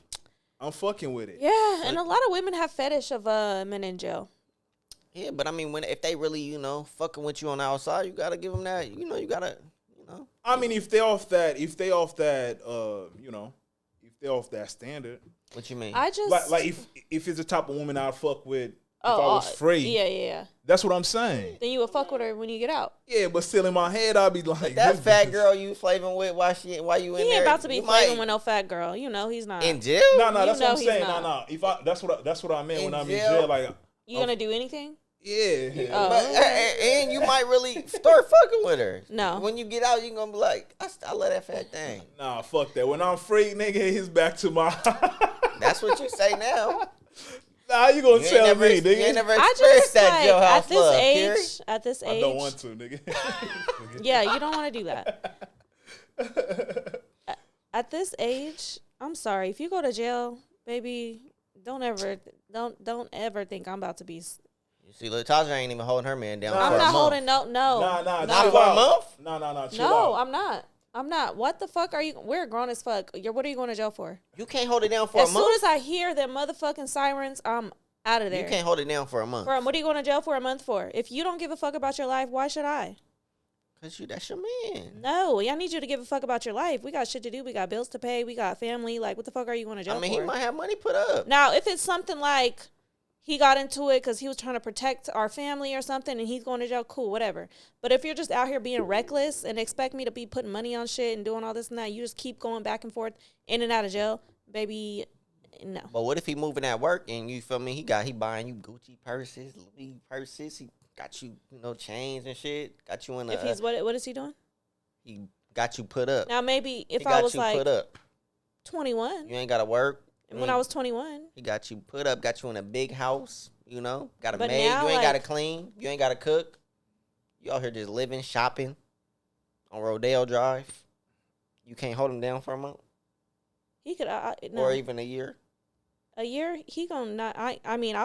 I'm fucking with it. Yeah, and a lot of women have fetish of men in jail. Yeah, but I mean, if they really, fucking with you on the outside, you gotta give them that. You gotta, I mean, if they off that, if they off that standard. What you mean? I just like if it's the type of woman I'd fuck with if I was free. Yeah. That's what I'm saying. Then you would fuck with her when you get out. Yeah, but still in my head, I'd be like, but that fat girl you slaving with, why you in there? He ain't about to be slaving with no fat girl. He's not. In jail? No, that's what I'm saying. No. That's what I meant when I'm in jail. Like, you gonna do anything? Yeah. And you might really start fucking with her. No. When you get out, you gonna be like, I love that fat thing. Nah, fuck that. When I'm free, nigga, he's back to my. That's what you say now. Nah, you gonna tell me, nigga? You ain't never experienced that jailhouse love, Carrie. At this age, I don't want to, nigga. Yeah, you don't want to do that. At this age, I'm sorry. If you go to jail, baby, don't ever think I'm about to be. You see, Latasha ain't even holding her man down. I'm for not a month. holding no. Not for a month. No. No, I'm not. What the fuck are you? We're grown as fuck. What are you going to jail for? You can't hold it down for a month. As soon as I hear them motherfucking sirens, I'm out of there. You can't hold it down for a month. What are you going to jail for a month for? If you don't give a fuck about your life, why should I? Because that's your man. No, I need you to give a fuck about your life. We got shit to do. We got bills to pay. We got family. Like, what the fuck are you going to jail for? He might have money put up. Now, if it's something like he got into it because he was trying to protect our family or something and he's going to jail, cool, whatever. But if you're just out here being reckless and expect me to be putting money on shit and doing all this and that, you just keep going back and forth in and out of jail, baby, no. But what if he moving at work and you feel me? He buying you Gucci purses, Louis purses. He got you, chains and shit. Got you in a. If he's what is he doing? He got you put up. Now maybe if I was like put up. 21. You ain't gotta work. When I was 21. He got you put up, got you in a big house, got a But maid. now, You ain't gotta clean. You ain't gotta cook. You out here just living, shopping on Rodeo Drive. You can't hold him down for a month. He could, no. Or even a year. A year, he gonna not. I mean,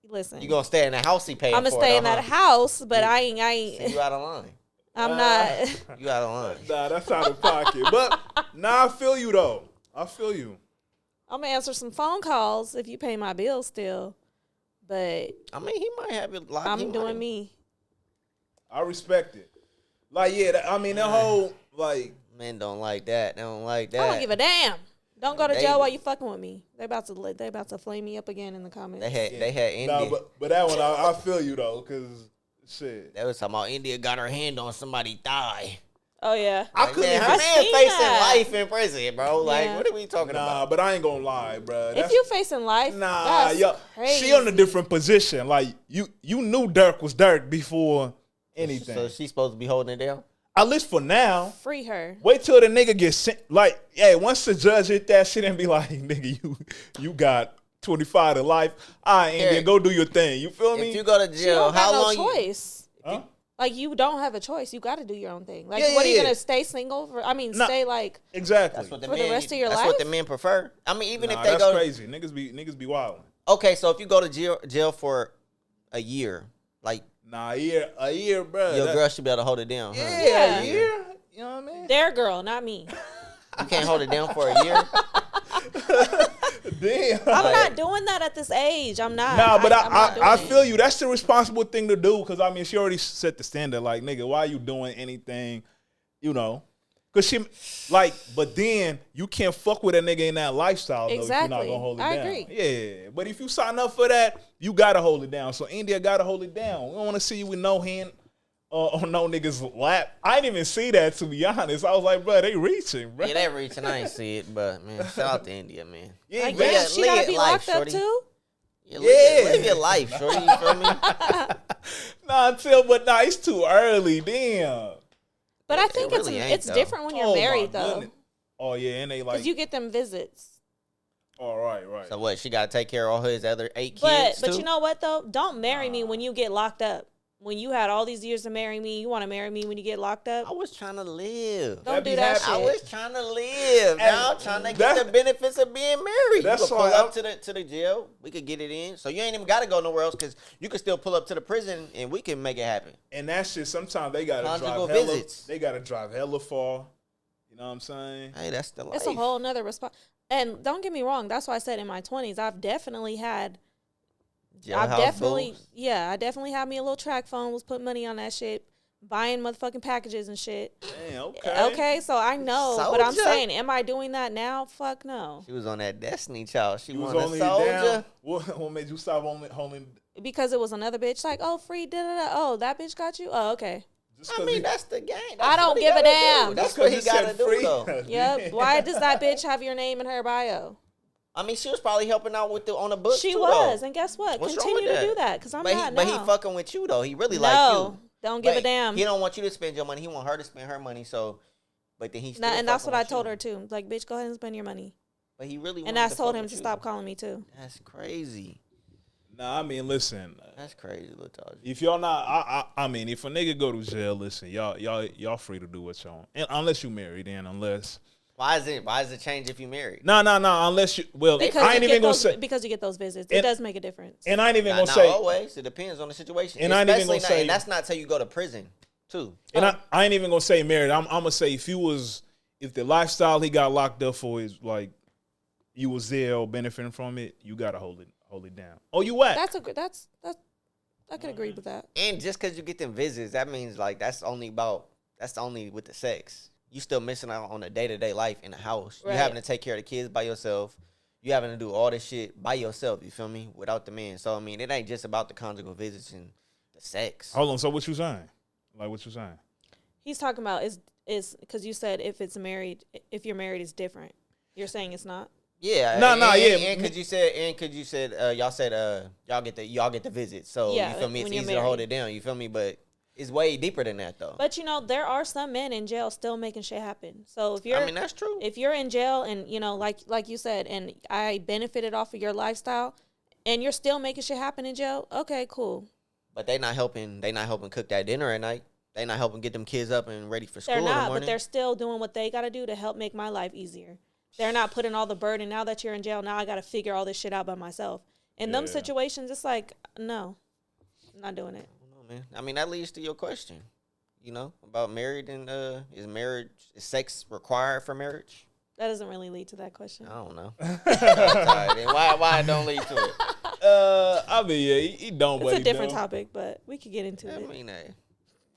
listen. You gonna stay in the house he paying for? I'm gonna stay in that house, but I ain't. So you out of line. I'm not. You out of line. Nah, that's out of pocket. But I feel you though. I feel you. I'm gonna answer some phone calls if you pay my bills still, but I mean, he might have it locked. I'm doing me. I respect it. Like, yeah, that whole like men don't like that. They don't like that. I don't give a damn. Don't go to jail while you fucking with me. They about to flame me up again in the comments. They had India. Nah, but that one I feel you though, cause shit. That was talking about India got her hand on somebody's thigh. Oh yeah, I couldn't even. Her man facing life in prison, bro. Like, what are we talking about? Nah, but I ain't gonna lie, bro. If you facing life, that's crazy. She on a different position. Like you knew Dirk was Dirk before anything. So she's supposed to be holding it down. At least for now. Free her. Wait till the nigga gets sent. Like, hey, once the judge hit that shit and be like, nigga, you got 25 to life. All right, India, go do your thing. You feel me? If you go to jail, how long? No choice. Huh? Like, you don't have a choice. You got to do your own thing. Like, what are you gonna stay single for? I mean, stay like exactly. That's what for the rest of your life. That's what the men prefer. I mean, even if they that's go crazy. Niggas be wild. Okay, so if you go to jail for a year, like a year, bro. Your girl should be able to hold it down. Yeah, a year. You know what I mean? Their girl, not me. You can't hold it down for a year. Damn. I'm not doing that at this age. I'm not. Nah, but I feel feel you. That's the responsible thing to do. Because, I mean, she already set the standard. Like, nigga, why are you doing anything, Because she, but then you can't fuck with a nigga in that lifestyle, though, exactly. if you're not going to hold it down. I agree. Yeah. But if you sign up for that, you got to hold it down. So, India got to hold it down. We don't want to see you with no hand on no nigga's lap. I didn't even see that, to be honest. I was like, bro, they reaching, bro. Yeah, they reaching. I ain't see it, but, man, shout out to India, man. Yeah, she got to be locked up, too? Yeah, live your life, shorty, you feel me? It's too early, damn. But I think really it's different when you're married, though. Goodness. Oh, yeah, and they like... Because you get them visits. Oh, right. So what, she got to take care of all his other 8 kids, But you know what, though? Don't marry me when you get locked up. When you had all these years to marry me, you want to marry me when you get locked up? I was trying to live. Don't do that shit. I was trying to live. Now I'm trying to get the benefits of being married. That's you could pull up to the jail. We could get it in. So you ain't even got to go nowhere else because you could still pull up to the prison and we can make it happen. And that shit, sometimes they got to drive visits. They got to drive hella far. You know what I'm saying? Hey, that's the life. It's a whole nother response. And don't get me wrong. That's why I said in my 20s, I've definitely had I definitely had me a little track phone, was putting money on that shit, buying motherfucking packages and shit. Damn, okay. Okay, so I know, soldier. but I'm saying, am I doing that now? Fuck no. She was on that Destiny Child. She was only a soldier. Down. What made you stop holding? Because it was another bitch like, oh, free, da-da-da. Oh, that bitch got you? Oh, okay. I mean, that's the game. I don't give a damn. That's what he got to do, though. Yep. Why does that bitch have your name in her bio? I mean, she was probably helping out with on the book. She too, was, though. and guess what? What's Continue to do that, because I'm not. But he fucking with you though. He really like you. Don't give a damn. He don't want you to spend your money. He want her to spend her money. So, but then he still. And that's what I told her too. Like, bitch, go ahead and spend your money. But he really. And I told him to stop calling me too. That's crazy. Nah, I mean, listen. That's crazy, Lataj. If y'all not, I mean, if a nigga go to jail, listen, y'all free to do what y'all want, and unless you married, then unless. Why is it change if you married? No. Unless you, well, because I ain't even gonna say because you get those visits. It does make a difference. And I ain't even gonna not say always. It depends on the situation. And I ain't even gonna say. And that's not till you go to prison, too. And I ain't even gonna say married. I'm gonna say if the lifestyle he got locked up for is like you was there or benefiting from it, you gotta hold it down. Oh, you whack. That's I could agree with that. And just because you get them visits, that means like that's only with the sex. You still missing out on the day-to-day life in the house. Right. You having to take care of the kids by yourself. You having to do all this shit by yourself, you feel me, without the man. So, I mean, it ain't just about the conjugal visits and the sex. Hold on, so what you saying? Like, what you saying? He's talking about is because you said if you're married, it's different. You're saying it's not? Yeah. Yeah. And because you said, y'all said, y'all get the visits. So, you feel me, it's easy to hold it down, you feel me, but it's way deeper than that, though. But, there are some men in jail still making shit happen. So, that's true. If you're in jail and, like you said, and I benefited off of your lifestyle, and you're still making shit happen in jail, okay, cool. But they not helping cook that dinner at night. They not helping get them kids up and ready for school in the morning. They're not, but they're still doing what they got to do to help make my life easier. They're not putting all the burden. Now that you're in jail, now I got to figure all this shit out by myself. In them situations, it's like, no, I'm not doing it. Man. I mean, that leads to your question, about married and is sex required for marriage? That doesn't really lead to that question. I don't know. Why it don't lead to it? I mean, yeah, he don't. It's a different topic, but we could get into it. I mean, hey.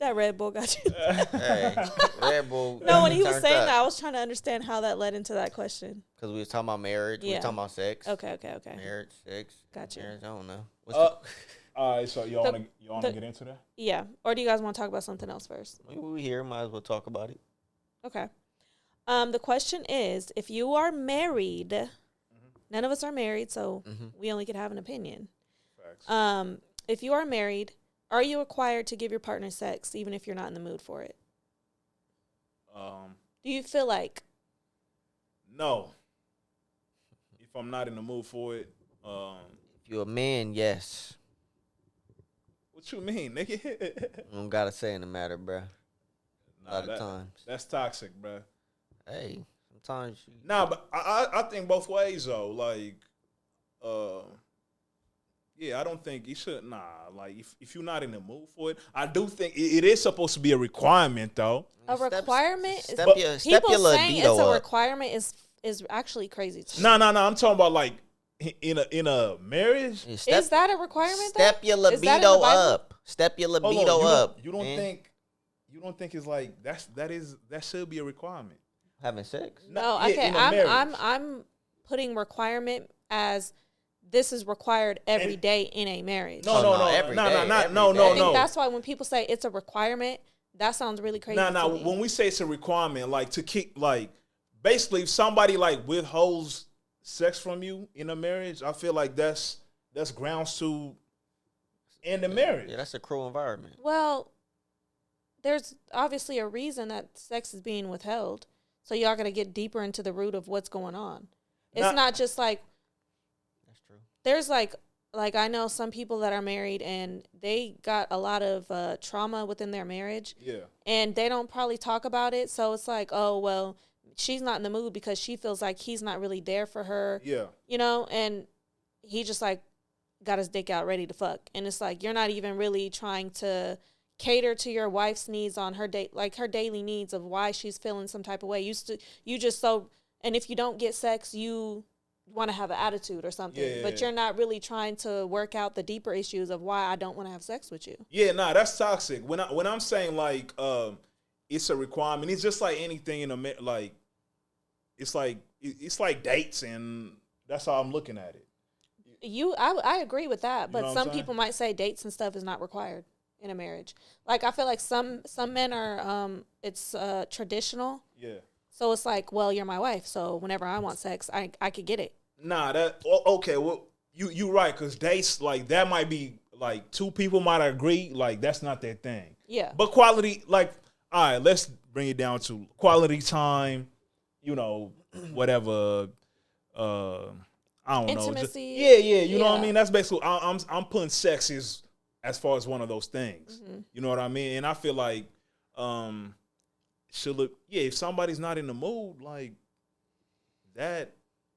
That Red Bull got you. Hey, Red Bull. No, when he was saying that, I was trying to understand how that led into that question. Because we was talking about marriage. We was talking about sex. Okay. Marriage, sex. Gotcha. Marriage, I don't know. All right, so you want to get into that? Yeah. Or do you guys want to talk about something else first? We here. Might as well talk about it. Okay. The question is, if you are married, none of us are married, so we only could have an opinion. Facts. If you are married, are you required to give your partner sex even if you're not in the mood for it? Do you feel like? No. If I'm not in the mood for it. If you're a man, yes. What you mean, nigga? I don't gotta say in the matter, bruh. A lot of times. That's toxic, bruh. Hey, sometimes you... Nah, but I think both ways, though. Like, yeah, I don't think you should. Nah, like, if you're not in the mood for it, I do think it is supposed to be a requirement, though. A requirement? People saying it's a requirement is actually crazy to me. No. I'm talking about, like, in a marriage. Is that a requirement? Step your libido up. Step your libido up. You don't think it's like that should be a requirement? Having sex? No, okay. I'm putting requirement as this is required every day in a marriage. No. I think that's why when people say it's a requirement, that sounds really crazy. No. When we say it's a requirement, like to keep, like, basically if somebody like withholds sex from you in a marriage, I feel like that's grounds to end the marriage. Yeah, that's a cruel environment. Well, there's obviously a reason that sex is being withheld. So y'all got to get deeper into the root of what's going on. It's not just like... That's true. There's like I know some people that are married and they got a lot of trauma within their marriage. Yeah. And they don't probably talk about it. So it's like, oh, well, she's not in the mood because she feels like he's not really there for her. Yeah. And he just like got his dick out ready to fuck. And it's like, you're not even really trying to cater to your wife's needs on her her daily needs of why she's feeling some type of way. And if you don't get sex, you want to have an attitude or something, Yeah. but you're not really trying to work out the deeper issues of why I don't want to have sex with you. Yeah, nah, that's toxic. When I'm saying like it's a requirement, it's just like anything in a like it's like dates, and that's how I'm looking at it. I agree with that, but some saying? people might say dates and stuff is not required in a marriage. Like I feel like some men are it's traditional. Yeah. So it's like, well, you're my wife, so whenever I want sex, I could get it. Nah, okay. Well, you right, because dates like that might be like two people might agree like that's not their thing. Yeah. But quality, like, all right, let's bring it down to quality time. Whatever. I don't Intimacy. know. Yeah. You know what I mean? That's basically I'm putting sex as far as one of those things. Mm-hmm. You know what I mean? And I feel like if somebody's not in the mood like that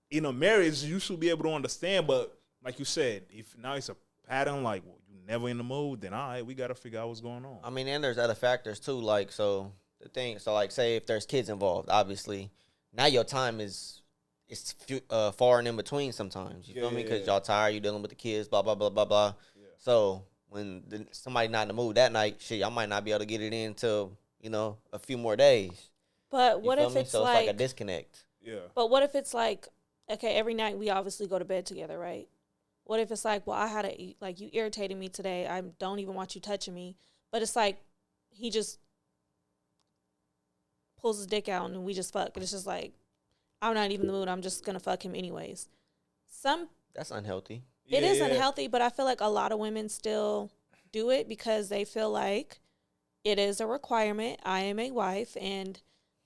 in a marriage, you should be able to understand. But like you said, if now it's a pattern, like you never in the mood, then all right, we got to figure out what's going on. I mean, and there's other factors too. Like, like say if there's kids involved, obviously now your time is far and in between sometimes. You feel me? Because y'all tired, you dealing with the kids, blah blah blah blah blah. Yeah. So when somebody not in the mood that night, shit, I might not be able to get it in until a few more days. But what if it's so like it's like a disconnect? Yeah. But what if it's like, okay, every night we obviously go to bed together, right? What if it's like, well, I had to like you irritated me today. I don't even want you touching me, but it's like he just pulls his dick out and we just fuck. And it's just like, I'm not even in the mood. I'm just gonna fuck him anyways. That's unhealthy. It is unhealthy, but I feel like a lot of women still do it because they feel like it is a requirement. I am a wife, and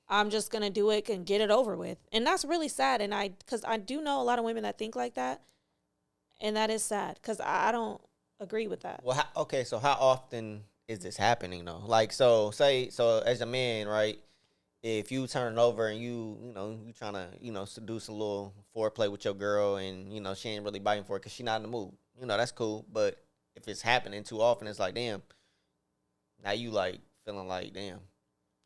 I'm just gonna do it and get it over with. And that's really sad. And because I do know a lot of women that think like that, and that is sad because I don't agree with that. Well, so how often is this happening though? Like, so as a man, right? If you turn it over and you trying to, do some little foreplay with your girl and, she ain't really biting for it because she not in the mood, that's cool. But if it's happening too often, it's like, damn, now you like feeling like, damn,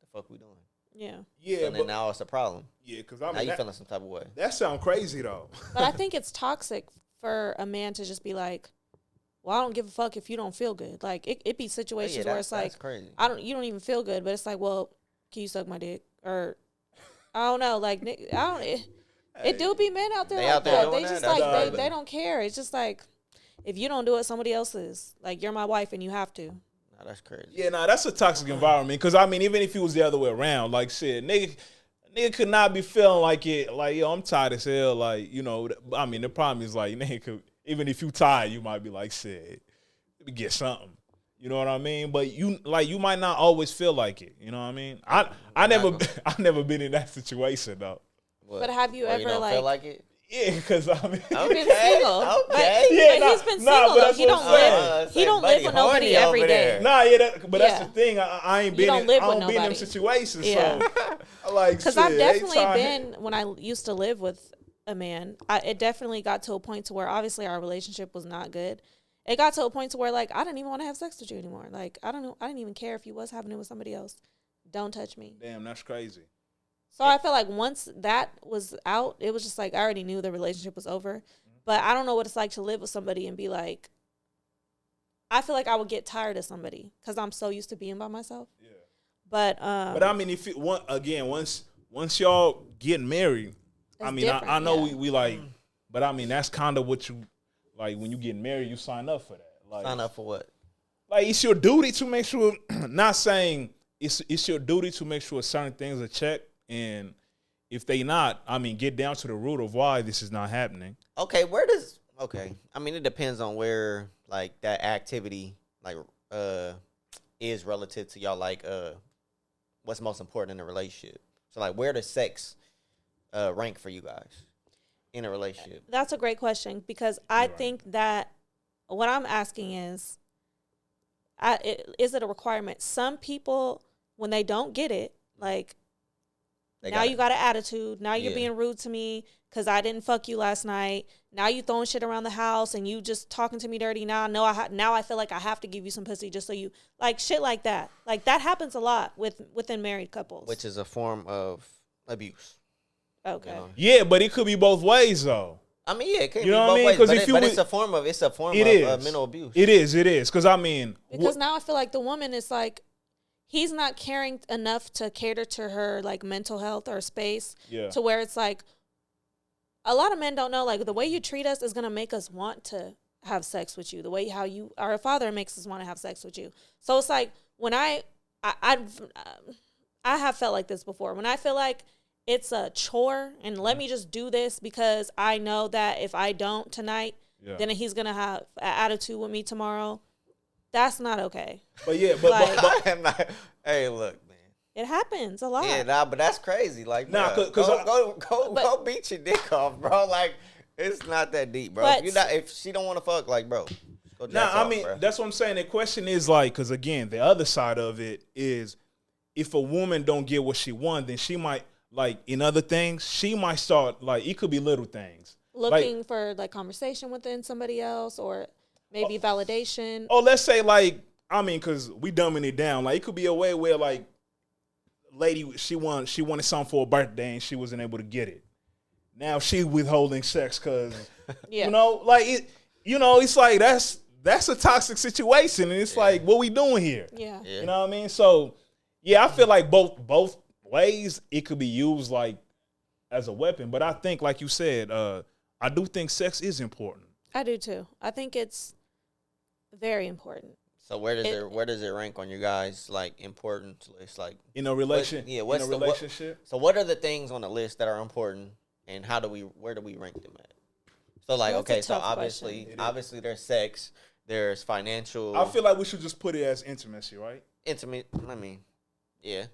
the fuck we doing? Yeah. Yeah. And then now it's a problem. Yeah, because now you feeling some type of way. That sound crazy though. But I think it's toxic for a man to just be like, well, I don't give a fuck if you don't feel good. Like it be situations where it's like, crazy. you don't even feel good, but it's like, well, can you suck my dick? Or I don't know, like it do be men out there like that. They just like they don't care. It's just like if you don't do it, somebody else is. Like you're my wife and you have to. No, that's crazy. Yeah, that's a toxic environment. Because I mean, even if it was the other way around, like shit, nigga could not be feeling like it. Like yo, I'm tired as hell. Like I mean, the problem is like nigga, even if you tired, you might be like shit, let me get something. You know what I mean? But you might not always feel like it. You know what I mean? I never been in that situation though. What? But have you ever you don't feel like it? Yeah, because I mean, he's been single. Okay. But he's been single though. He don't live. He don't live with nobody every day. Nah, that's the thing. I ain't been. I don't be in them situations. Yeah. So like, because I've definitely been when I used to live with a man. It definitely got to a point to where obviously our relationship was not good. It got to a point to where, like, I didn't even want to have sex with you anymore. Like, I didn't even care if you was having it with somebody else. Don't touch me. Damn, that's crazy. So I feel like once that was out, it was just like I already knew the relationship was over. Mm-hmm. But I don't know what it's like to live with somebody and be like, I feel like I would get tired of somebody because I'm so used to being by myself. Yeah. But I mean, once y'all get married, I mean, I know we like, but I mean, that's kind of what you. Like, when you get married, you sign up for that. Like, sign up for what? Like, it's your duty to make sure, not saying it's your duty to make sure certain things are checked. And if they not, I mean, get down to the root of why this is not happening. Okay, I mean, it depends on where, like, that activity, like, is relative to y'all, like, what's most important in a relationship. So, like, where does sex rank for you guys? In a relationship? That's a great question because I think that what I'm asking is it a requirement? Some people, when they don't get it, like, now you got an attitude. Now you're being rude to me because I didn't fuck you last night. Now you throwing shit around the house and you just talking to me dirty. Now I feel like I have to give you some pussy just so you, like, shit like that. Like, that happens a lot within married couples. Which is a form of abuse. Okay. You know? Yeah, but it could be both ways though. I mean, yeah, it can't You be know what I both mean? ways, 'Cause but, if you but would- it's a form of mental abuse. It is. Because I mean, Because now I feel like the woman is like, he's not caring enough to cater to her like mental health or space. Yeah. To where it's like, a lot of men don't know, like, the way you treat us is gonna make us want to have sex with you. The way how you are a father makes us want to have sex with you. So it's like when I have felt like this before. When I feel like it's a chore and let me just do this because I know that if I don't tonight, then he's gonna have an attitude with me tomorrow. That's not okay. But yeah, Like- I'm not, hey, look, man. It happens a lot. Yeah, nah, but that's crazy. Like, Nah, bruh, 'cause go beat your dick off, bro. Like, it's not that deep, bro. But- If she don't want to fuck, like, bro, go jack I off, mean, bro. that's what I'm saying. The question is like, because again, the other side of it is, if a woman don't get what she wants, then she might, like, in other things, she might start, like, it could be little things. Looking for like conversation within somebody else or maybe validation. Oh, let's say, like, I mean, because we dumbing it down. Like, it could be a way where, like, lady, she wanted something for her birthday and she wasn't able to get it. Now she withholding sex because, you know, like, it's like that's a toxic situation. And it's like, what we doing here? Yeah. You know what I mean? So, yeah, I feel like both ways it could be used, like, as a weapon. But I think, like you said, I do think sex is important. I do too. I think it's very important. So where does it rank on your guys' like importance list? Like In a relationship. So what are the things on the list that are important, and where do we rank them at? So like, That's okay, a so tough obviously there's sex, there's financial. I feel like we should just put it as intimacy, right? Intimate. I mean, yeah.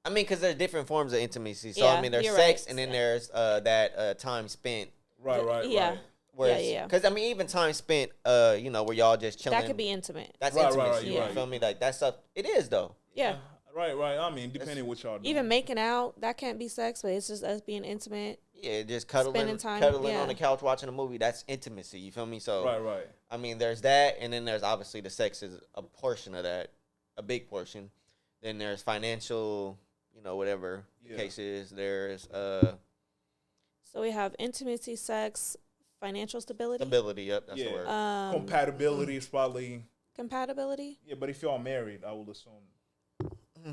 I mean, because there's different forms of intimacy. So Yeah, I mean, there's you're sex, right. and then there's that time spent. Right. Yeah. Yeah. Because I mean, even time spent, where y'all just chilling. That could be intimate. That's Right, intimacy. right, You feel me? Like that stuff. It is though. Yeah. Right. I mean, depending what y'all do. Even making out, that can't be sex, but it's just us being intimate. Yeah, just cuddling Spending time, on the couch watching a movie. That's intimacy. You feel me? So Right. I mean, there's that, and then there's obviously the sex is a portion of that, a big portion. Then there's financial, whatever the case is. There's So we have intimacy, sex, financial stability. Yep, that's the word. Compatibility is probably. Compatibility. Yeah, but if y'all married, I would assume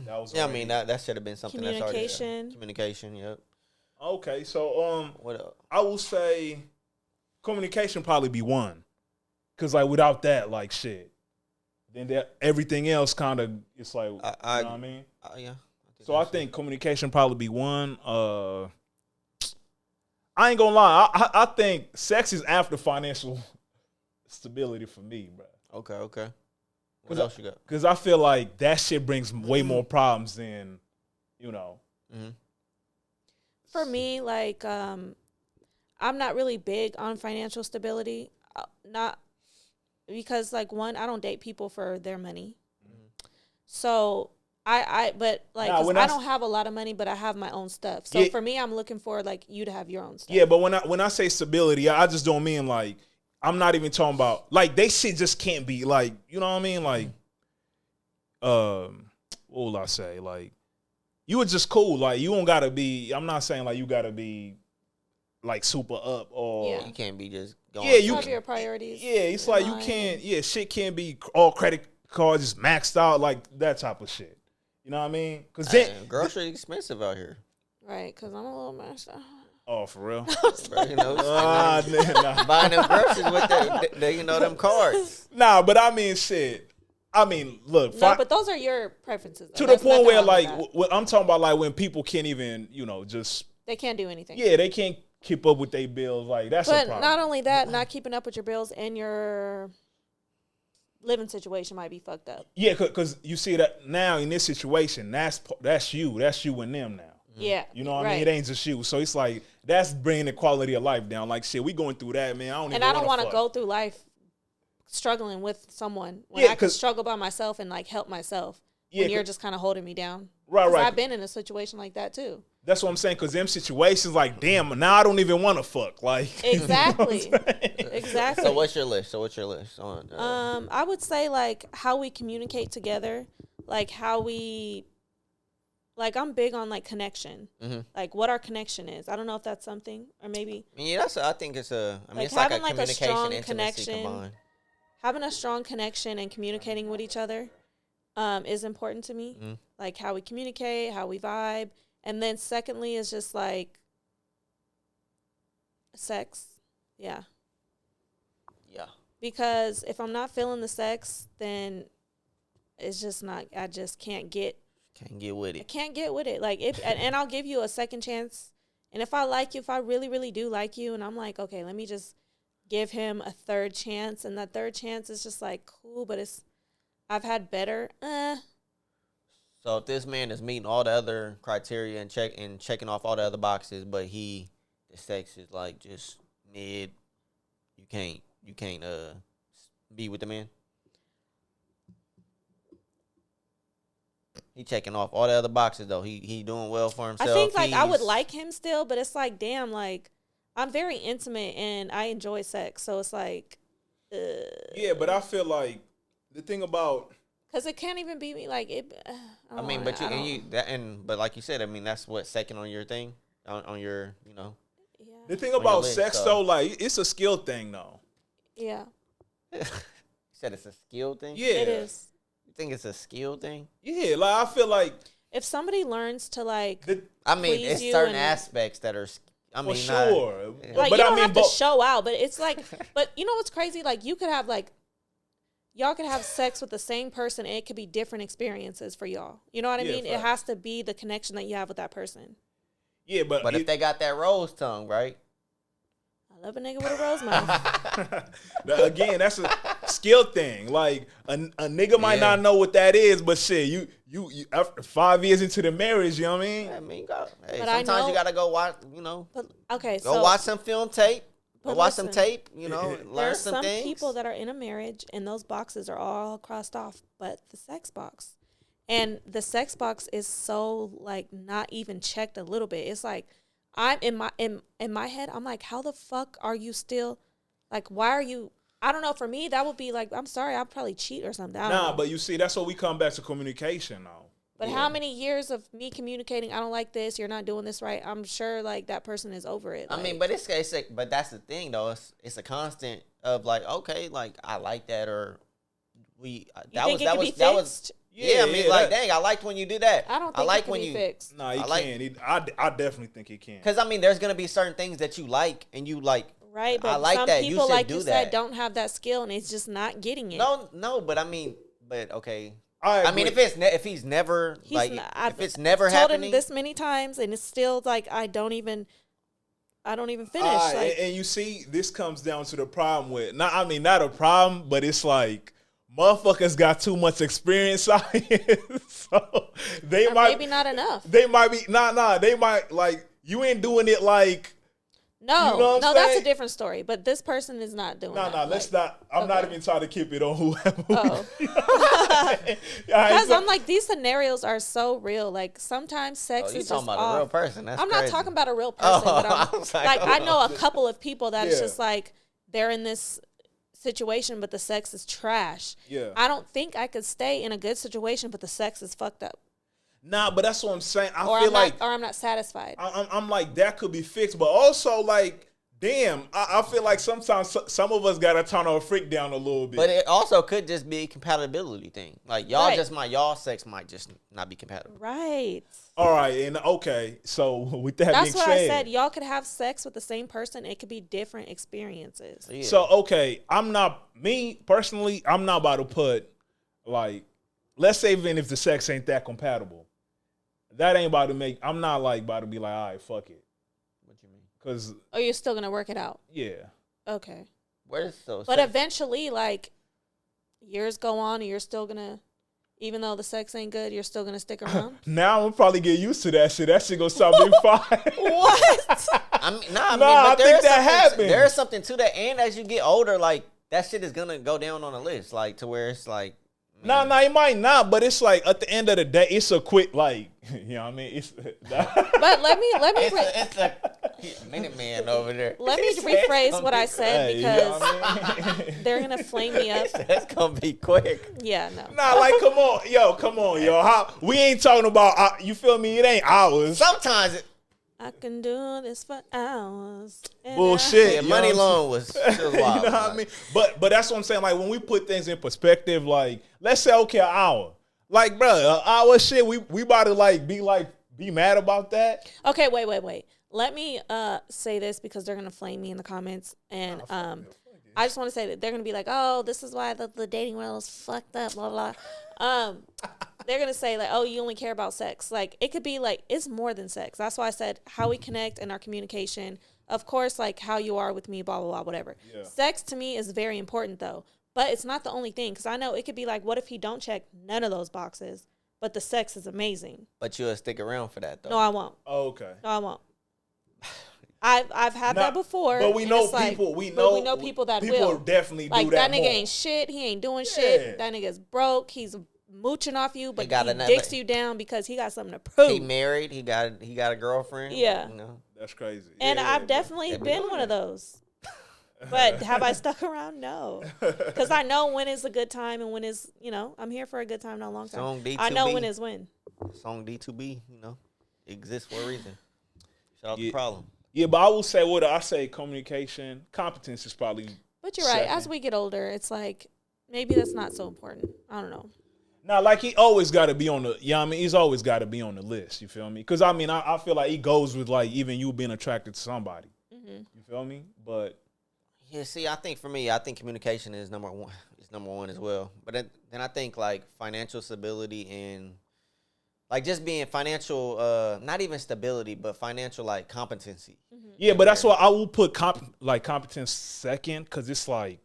that was. Yeah, I mean that should have been something that's already Communication. Communication. Yep. Okay, so What else? I will say communication probably be one, cause like without that, like shit, then everything else kind of it's like you know what I mean. Yeah. So I think communication probably be one. I ain't gonna lie. I think sex is after financial stability for me, bro. Okay. What else you got? Because I feel like that shit brings way more problems than, Mm-hmm. For me, like, I'm not really big on financial stability. Not because, like, one, I don't date people for their money. Mm-hmm. So but like, Nah, 'cause I don't have a lot of money, but I have my own stuff. So for me, I'm looking for like you to have your own stuff. Yeah, but when I say stability, I just don't mean like I'm not even talking about like they shit just can't be like, you know what I mean? Like, what will I say? Like, you were just cool. Like, you don't gotta be. I'm not saying like you gotta be like super up or You can't be just going. Yeah, you have your priorities. Yeah, it's like you can't. Yeah, shit can't be all credit cards just maxed out like that type of shit. You know what I mean? Because then groceries expensive out here. Right, because I'm a little messed up. Oh, for real? Nah. Buying them groceries with them cards. Nah, but I mean, shit. I mean, look. No, but those are your preferences. To the point where, like, I'm talking about, like, when people can't even, just. They can't do anything. Yeah, they can't keep up with their bills. Like, that's a problem. But not only that, not keeping up with your bills and your living situation might be fucked up. Yeah, because you see that now in this situation, that's you. That's you and them now. Yeah. You know what I mean? It ain't just you. So it's like, that's bringing the quality of life down. Like, shit, we going through that, man. I don't want to go through life struggling with someone when I can struggle by myself and, like, help myself when you're just kind of holding me down. Right. I've been in a situation like that, too. That's what I'm saying, because them situations, like, damn, now I don't even want to fuck. Like, exactly. Exactly. So what's your list? On, I would say, like, how we communicate together, like, how we like I'm big on like connection, Mm-hmm. like what our connection is. I don't know if that's something or maybe. Yeah, I think it's a. I mean, Like it's like a having, like, a communication, strong intimacy connection. combined. Having a strong connection and communicating with each other is important to me. Mm-hmm. Like how we communicate, how we vibe. And then secondly is just like sex. Yeah. Yeah. Because if I'm not feeling the sex, then it's just not, I just can't get. Can't get with I it. can't get with it. Like and I'll give you a second chance. And if I like you, if I really, really do like you, and I'm like, okay, let me just give him a third chance, and that third chance is just like cool, but I've had better. So if this man is meeting all the other criteria and checking off all the other boxes, but the sex is like just mid, you can't be with the man. He checking off all the other boxes though. He doing well for himself. I think like I would like him still, but it's like damn, like I'm very intimate and I enjoy sex, so it's like. Yeah, but I feel like the thing about. Because it can't even be me like it. But like you said, I mean that's what second on your thing, on your Yeah. The thing about sex though, like it's a skill thing though. Yeah. You said it's a skill thing. Yeah, it is. You think it's a skill thing? Yeah, like I feel like if somebody learns to like, it's certain aspects that are. I mean, sure. Like but you don't have to show out, but it's like, but you know what's crazy? Like you could have like. Y'all could have sex with the same person and it could be different experiences for y'all. You know what I mean? Facts. It has to be the connection that you have with that person. Yeah, but if they got that rose tongue, right? I love a nigga with a rose mouth. Again, that's a skill thing. Like a nigga might not know what that is, but shit, you after 5 years into the marriage, you know what I mean? I mean, sometimes you gotta go watch, But, okay, go watch some film tape. But watch listen, some tape, learn some things. There's some people that are in a marriage and those boxes are all crossed off, but the sex box. And the sex box is so like not even checked a little bit. It's like I'm in my head, I'm like, how the fuck are you still like why are you I don't know, for me that would be like, I'm sorry, I'll probably cheat or something. But you see, that's what we come back to communication now. But how many years of me communicating, I don't like this, you're not doing this right, I'm sure like that person is over it. I mean, but but that's the thing though. It's a constant of like, okay, like I like that or that was yeah, I mean, like, dang, I liked when you did that. I don't think it can be fixed. No, you can't. I definitely think it can. Because I mean, there's gonna be certain things that you like and you like. Right, but I like some that. people, you should like do you that. said, don't have that skill and it's just not getting it. No, but I mean, okay. I mean, if he's never if it's never told happening him this many times and it's still like I don't even finish. And you see, this comes down to the problem with not a problem, but it's like motherfuckers got too much experience out here, so they or might maybe not enough. They might be they might like you ain't doing it like. No, you know no, that's a different story. But this person is not doing that. No, let's not. I'm not even trying to keep it on whoever. Oh. Because I'm like, these scenarios are so real. Like, sometimes sex is just talking about a real person. That's I'm crazy. not talking about a real person, but I know a couple of people that it's Yeah. just like, they're in this situation, but the sex is trash. Yeah. I don't think I could stay in a good situation, but the sex is fucked up. Nah, but that's what I'm saying. Or I'm not satisfied. I'm like, that could be fixed, but also like, damn, I feel like sometimes some of us gotta turn our freak down a little bit. But it also could just be a compatibility thing. Like y'all sex might just not be compatible. Right. All right, and okay, so with that being said, that's what I said. Y'all could have sex with the same person. It could be different experiences. Yeah. So okay, I'm not about to put like, let's say even if the sex ain't that compatible, that ain't about to make. I'm not like about to be like, all right, fuck it. What you mean? Because you're still gonna work it out. Yeah. Okay. But eventually, like years go on, and you're still gonna, even though the sex ain't good, you're still gonna stick around. Now I'm gonna probably get used to that shit. That shit gonna stop being fine. What? I think that happens. There's something to that, and as you get older, like that shit is gonna go down on the list, like to where it's like. No, it might not, but it's like at the end of the day, it's a quick like, you know what I mean? It's. But let me. Minute Man over there. Let me rephrase what I said because they're gonna flame me up. That's gonna be quick. Yeah, no. Nah, like come on, yo. How we ain't talking about you feel me? It ain't hours. Sometimes I can do this for hours. Bullshit. Yeah, Money Long was wild. You know what I mean? But that's what I'm saying. Like when we put things in perspective, like let's say okay, an hour. Like, bro, an hour shit. We about to be mad about that. Okay, wait. Let me say this because they're gonna flame me in the comments, and I just want to say that they're gonna be like, "Oh, this is why the dating world is fucked up." Blah blah. They're gonna say like, "Oh, you only care about sex." Like it could be like it's more than sex. That's why I said how we connect and our communication. Of course, like how you are with me, blah blah blah, whatever. Yeah. Sex to me is very important though, but it's not the only thing because I know it could be like, what if he don't check none of those boxes, but the sex is amazing. But you'll stick around for that though. No, I won't. Oh, okay. No, I won't. I've had that before. But we know people. We know people that people will definitely like do that. That nigga ain't shit. He ain't doing shit. That nigga's broke. He's mooching off you, but he dicks you down because he got something to prove. He married. He got a girlfriend. Yeah, you know? That's crazy. And I've definitely been one of those. But have I stuck around? No, because I know when is a good time and when is I'm here for a good time, not a long time. Song D2B. I know when is when. Song D2B, exists for a reason. Shout out the problem. Yeah, but I will say I say communication, competence is probably. But you're right. As we get older, it's like maybe that's not so important. I don't know. Now, like he always got to be on the. Yeah, I mean, he's always got to be on the list. You feel me? Because I mean, I feel like he goes with like even you being attracted to somebody. Mm-hmm. You feel me? But yeah, see, I think communication is number one. It's number one as well. But then I think like financial stability and. Like just being financial, not even stability, but financial like competency. Mm-hmm. Yeah, but that's why I will put competence second, because it's like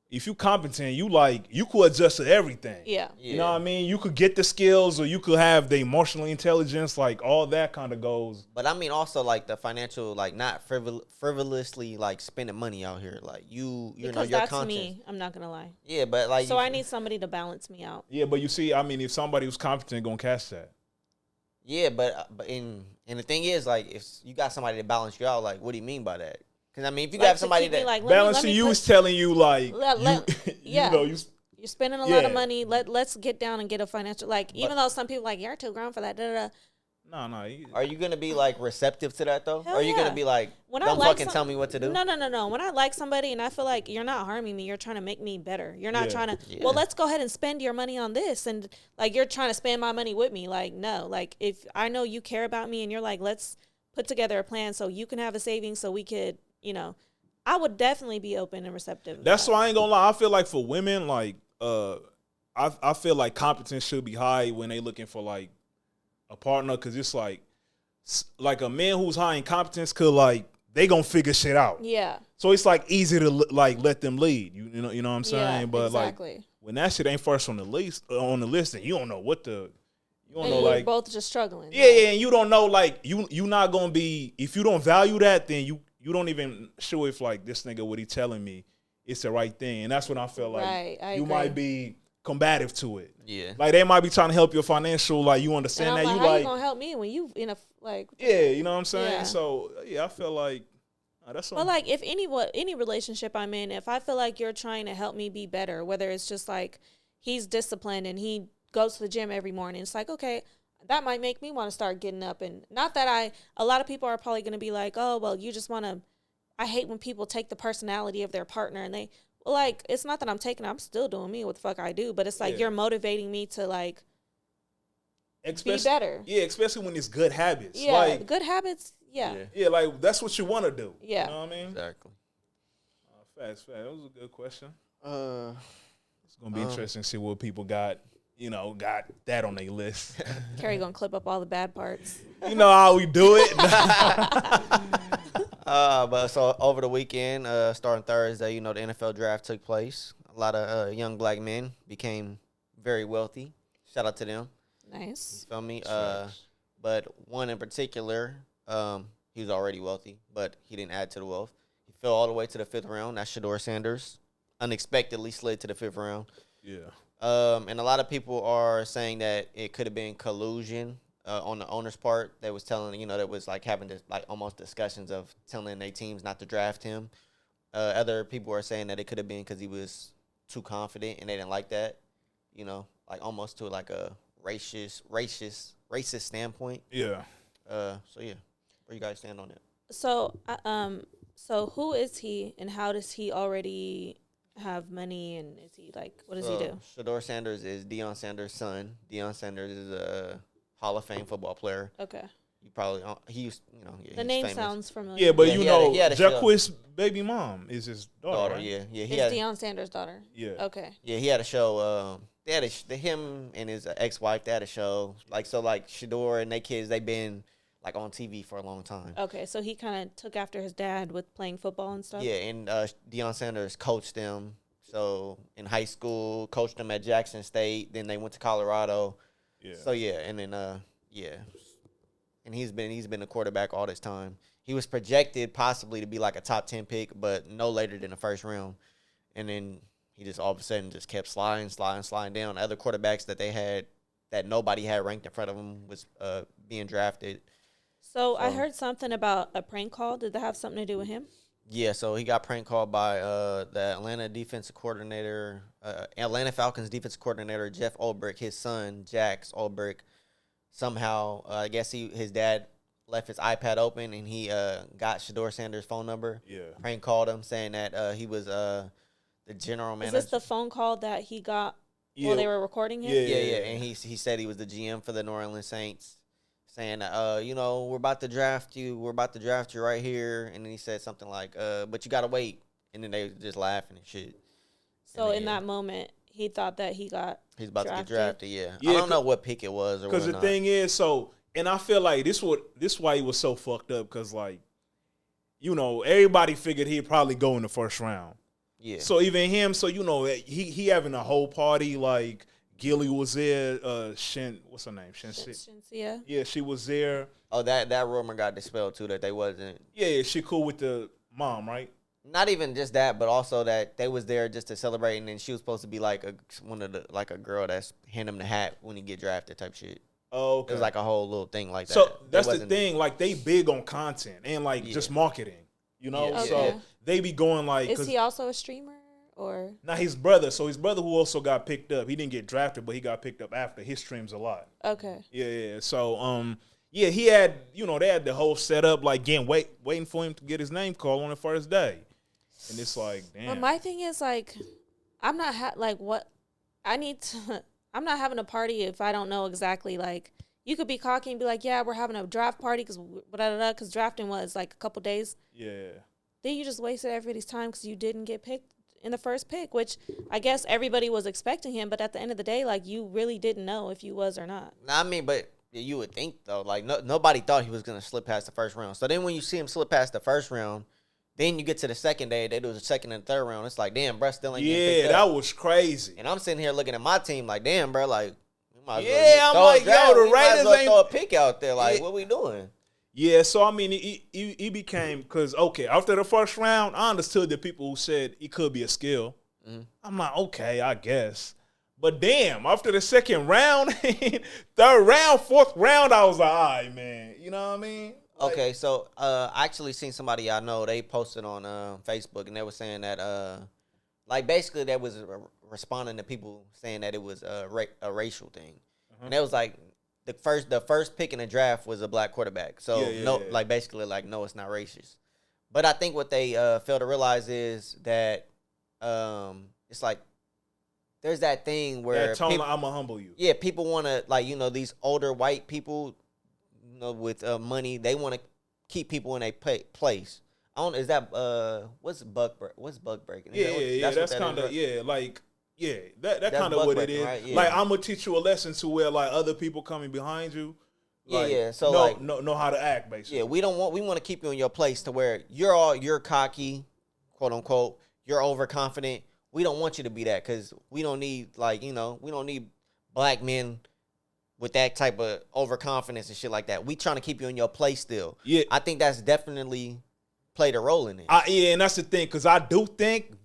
if you competent, you could adjust to everything. Yeah. You know what I mean? You could get the skills, or you could have the emotional intelligence, like all that kind of goes. But I mean also like the financial, like not frivolously like spending money out here. Like you because know your that's conscience. Me. I'm not gonna lie. Yeah, but like so I need somebody to balance me out. Yeah, but you see, I mean, if somebody who's competent gonna catch that. Yeah, but the thing is, like, if you got somebody to balance you out, like, what do you mean by that? Because I mean, if you have somebody that like, balancing you is telling you like, you're spending a lot of money. Let's get down and get a financial even though some people like you're too grown for that. No. Are you gonna be like receptive to that though? Hell Are you gonna be like, don't fucking tell me what to do? No. When I like somebody and I feel like you're not harming me, you're trying to make me better. You're not trying to. Well, let's go ahead and spend your money on this, and like you're trying to spend my money with me. Like no, like if I know you care about me and you're like, let's put together a plan so you can have a savings so we could, I would definitely be open and receptive. That's why I ain't gonna lie. I feel like for women, like I feel like competence should be high when they looking for like a partner, because it's like a man who's high in competence could like they gonna figure shit out. Yeah. So it's like easy to like let them lead. You know what I'm saying? Yeah, but exactly. Like when that shit ain't first on the list, then you don't know what the you're both just struggling. Yeah, and you don't know like you not gonna be, if you don't value that, then you don't even sure if like this nigga what he telling me it's the right thing, and that's when I feel like I you agree. might be combative to it. Yeah, like they might be trying to help your financial, like you understand that like, you how like you gonna help me when you in a like yeah, you know what I'm saying. Yeah. So yeah, I feel like that's. Well, like if any relationship I'm in, if I feel like you're trying to help me be better, whether it's just like he's disciplined and he goes to the gym every morning, it's like okay, that might make me want to start getting up. And not that a lot of people are probably going to be like, oh well, you just want to. I hate when people take the personality of their partner and they. Well, like, it's not that I'm still doing me what the fuck I do, but it's like you're motivating me to, like, be better. Yeah, especially when it's good habits. Yeah, like, good habits, yeah. Yeah, like, that's what you want to do. Yeah. You know what I mean? Exactly. Facts. That was a good question. It's going to be interesting to see what people got that on their list. Carrie going to clip up all the bad parts. You know how we do it. But so over the weekend, starting Thursday, the NFL Draft took place. A lot of young black men became very wealthy. Shout out to them. Nice. You feel me? But one in particular, he was already wealthy, but he didn't add to the wealth. He fell all the way to the 5th round. That's Shedeur Sanders. Unexpectedly slid to the 5th round. Yeah. And a lot of people are saying that it could have been collusion on the owner's part. They was telling, that was like having this, like almost discussions of telling their teams not to draft him. Other people are saying that it could have been because he was too confident and they didn't like that. Like almost to like a racist standpoint. Yeah. So yeah, where you guys stand on it? So who is he, and how does he already have money, and is he like, what does he do? Shedeur Sanders is Deion Sanders' son. Deion Sanders is a Hall of Fame football player. Okay. You probably he used the name famous. sounds familiar. Yeah, but he had a Jacquiz's baby mom is his daughter. Right? Yeah. It's Deion Sanders' daughter. Yeah. Okay. Yeah, he had a show. They had him and his ex-wife. They had a show. Like Shedeur and their kids. They've been like on TV for a long time. Okay, so he kind of took after his dad with playing football and stuff. Yeah, and Deion Sanders coached them. So in high school, coached them at Jackson State. Then they went to Colorado. Yeah. So yeah, and then and he's been a quarterback all this time. He was projected possibly to be like a top 10 pick, but no later than the first round. And then he just all of a sudden just kept sliding down. Other quarterbacks that they had that nobody had ranked in front of him was being drafted. So I heard something about a prank call. Did that have something to do with him? Yeah, so he got prank called by the Atlanta Falcons defensive coordinator, Jeff Ulbrich. His son, Jax Ulbrich, somehow, I guess his dad left his iPad open and he got Shedeur Sanders' phone number. Yeah. Prank called him saying that he was the general manager. Is this the phone call that he got while they were recording him? Yeah. And he said he was the GM for the New Orleans Saints, saying, we're about to draft you. We're about to draft you right here. And then he said something like, but you got to wait. And then they were just laughing and shit. So in that moment, he thought that he's about to get drafted, yeah. Yeah, I don't know what pick it was or because the thing is, and I feel like this why he was so fucked up, because like, everybody figured he'd probably go in the first round. Yeah. So even him, he having a whole party, like Gilly was there, what's her name? Shinsia. Yeah, she was there. Oh, that rumor got dispelled too, that they wasn't. Yeah, she cool with the mom, right? Not even just that, but also that they was there just to celebrate, and then she was supposed to be like a girl that's hand him the hat when he get drafted type shit. Oh, okay. It was like a whole little thing like that. So that's the thing, like they big on content and like just marketing, Yeah. Okay. So they be going like. Is he also a streamer or? Not his brother. So his brother who also got picked up. He didn't get drafted, but he got picked up after. His streams a lot. Okay. Yeah. So he had they had the whole setup like waiting for him to get his name called on the first day. And it's like, damn. But my thing is like, I'm not I'm not having a party if I don't know exactly. Like, you could be cocky and be like, yeah, we're having a draft party because drafting was like a couple days. Yeah. Then you just wasted everybody's time because you didn't get picked in the first pick, which I guess everybody was expecting him. But at the end of the day, like, you really didn't know if you was or not. I mean, but you would think though, like nobody thought he was gonna slip past the first round. So then when you see him slip past the first round. Then you get to the second day, they do the second and third round. It's like, damn, bro, still ain't getting picked up. That was crazy. And I'm sitting here looking at my team like, damn, bro, like, I'm like, yo, the Raiders ain't throw a pick out there. Like, what we doing? Yeah, so I mean, he became because after the first round, I understood the people who said he could be a skill. Mm-hmm. I'm like, okay, I guess. But damn, after the second round, third round, fourth round, I was like, all right, man, you know what I mean? Okay, so I actually seen somebody I know, they posted on Facebook, and they were saying that, like, basically they was responding to people saying that it was a racial thing. Uh-huh. And it was like, the first pick in the draft was a black quarterback. So, like, basically, like, no, it's not racist. But I think what they fail to realize is that it's like, there's that thing where I'm going to humble you. Yeah, people want to, like, these older white people, with money, they want to keep people in a place. I don't. Is that what's bug breaking? That's kind of that kind of what it is. Right? Yeah. Like, I'm gonna teach you a lesson to where like other people coming behind you. Like, so know how to act basically. Yeah, we want to keep you in your place to where you're cocky, quote unquote. You're overconfident. We don't want you to be that because we don't need we don't need black men with that type of overconfidence and shit like that. We trying to keep you in your place still. Yeah. I think that's definitely played a role in it. And that's the thing, because I do think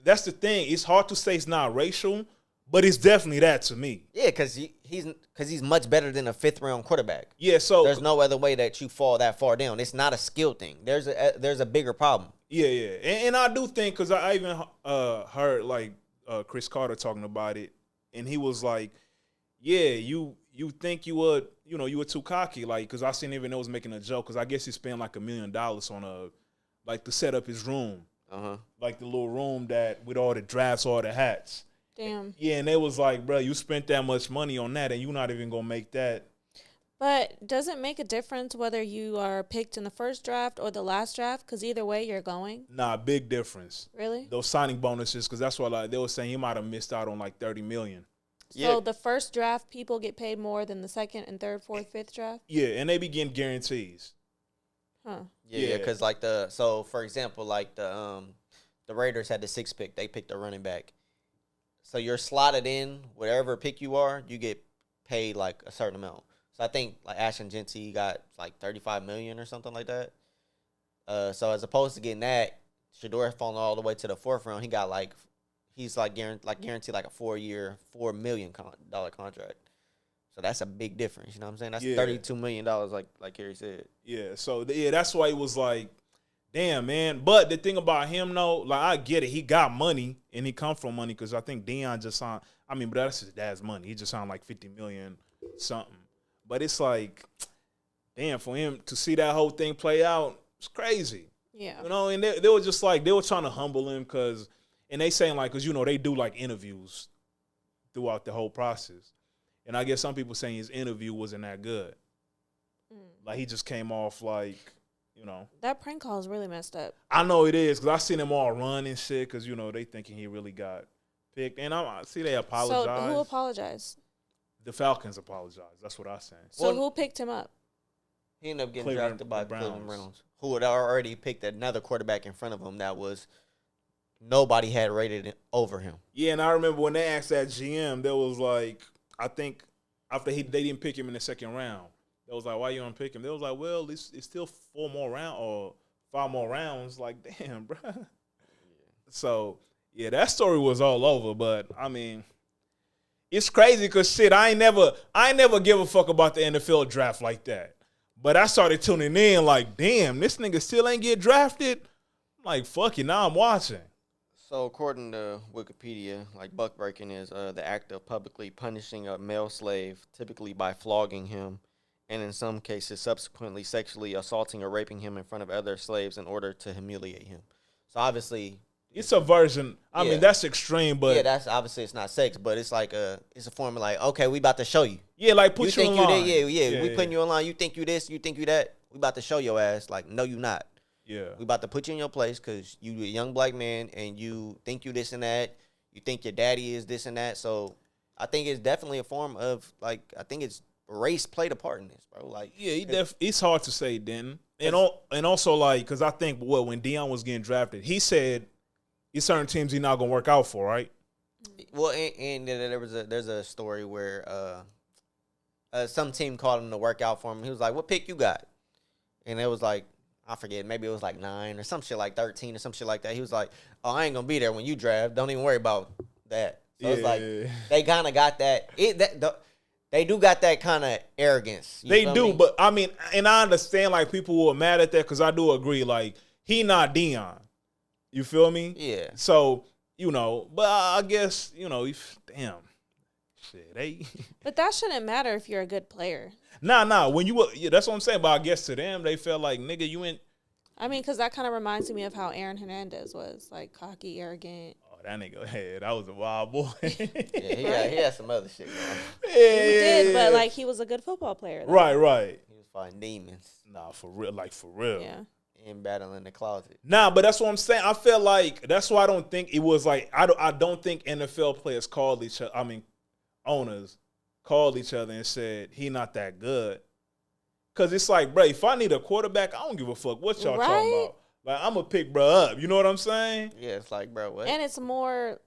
that's the thing. It's hard to say it's not racial, But it's definitely that to me. Yeah, because he's much better than a 5th-round quarterback. Yeah, so there's no other way that you fall that far down. It's not a skill thing. There's a bigger problem. Yeah. And I do think, because I even heard like Chris Carter talking about it, and he was like, yeah, you think you were too cocky, like, because I seen even it was making a joke, because I guess he spent like $1 million on to set up his room, like the little room that with all the drafts, all the hats. Damn. Yeah, and they was like, bro, you spent that much money on that, and you're not even gonna make that. But does it make a difference whether you are picked in the first draft or the last draft? Because either way, you're going. Nah, big difference. Really? Those signing bonuses, because that's what they were saying he might have missed out on like $30 million. So the first draft people get paid more than the second and third, fourth, fifth draft? Yeah, and they be getting guarantees. Huh. Yeah, because like for example, like the Raiders had the 6th pick. They picked a running back. So you're slotted in, whatever pick you are, you get paid like a certain amount. So I think like Ashton Genty got like $35 million or something like that. So as opposed to getting that, Shedeur falling all the way to the 4th round, he got he's guaranteed like a 4-year, $4 million contract. So that's a big difference. You know what I'm saying? That's $32 million, like Kerry said. Yeah. So that's why it was like, damn, man. But the thing about him, though, like, I get it. He got money, and he come from money, because I think Deion just signed. I mean, but that's his dad's money. He just signed like $50 million something. But it's like, damn, for him to see that whole thing play out, it's crazy. Yeah. You know, and they were just like, they were trying to humble him, and they saying like, because, they do like interviews throughout the whole process. And I guess some people saying his interview wasn't that good. Like, he just came off like, That prank call is really messed up. I know it is, because I seen them all run and shit, because, they thinking he really got picked. And I see they apologize. So who apologized? The Falcons apologized. That's what I saying. So who picked him up? He ended up getting drafted by Cleveland Browns, who had already picked another quarterback in front of him that was nobody had rated over him. Yeah, and I remember when they asked that GM, there was like, I think after they didn't pick him in the 2nd round, they was like, why you don't pick him? They was like, well, it's still 4 more rounds or 5 more rounds. Like, damn, bro. Yeah. So, yeah, that story was all over. But, I mean, it's crazy because, shit, I ain't never give a fuck about the NFL draft like that. But I started tuning in like, damn, this nigga still ain't get drafted. I'm like, fuck it, now I'm watching. So according to Wikipedia, like buckbreaking is the act of publicly punishing a male slave, typically by flogging him, and in some cases subsequently sexually assaulting or raping him in front of other slaves in order to humiliate him. So obviously, it's a version. I mean, that's extreme, but that's obviously it's not sex, but it's like it's a form of like, okay, we about to show you. Yeah, like put you in line. We putting you in line. You think you this, you think you that. We about to show your ass. Like, no, you not. Yeah. We about to put you in your place because you a young black man and you think you this and that. You think your daddy is this and that. So I think it's definitely a form of like, I think it's race played a part in this, bro. Like, yeah, it's hard to say, Denton. And also like, because I think when Deion was getting drafted, he said it's certain teams he's not gonna work out for, right? Well, and there's a story where some team called him to work out for him. He was like, "What pick you got?" And it was like, I forget, maybe it was like 9 or some shit, like 13 or some shit like that. He was like, "Oh, I ain't gonna be there when you draft. Don't even worry about that." So it's like they kind of got that. They do got that kind of arrogance. They do, but I mean, and I understand like people who are mad at that because I do agree. Like, he not Deion. You feel me? Yeah. So, but I guess, damn. Shit, But that shouldn't matter if you're a good player. Nah. When that's what I'm saying. But I guess to them, they felt like, nigga, you ain't. I mean, because that kind of reminds me of how Aaron Hernandez was, like, cocky, arrogant. Oh, that nigga, hey, that was a wild boy. Yeah, he had some other shit going. He did, but, like, he was a good football player. Though. Right. He was fighting demons. Nah, for real. Yeah. And battling the closet. Nah, but that's what I'm saying. I feel like that's why I don't think it was like I don't think NFL players called each other. I mean, owners called each other and said he not that good. Cause it's like, bro, if I need a quarterback, I don't give a fuck what y'all talking about. Like, I'm gonna pick bro up. You know what I'm saying? Yeah, it's like, bro, what? And it's more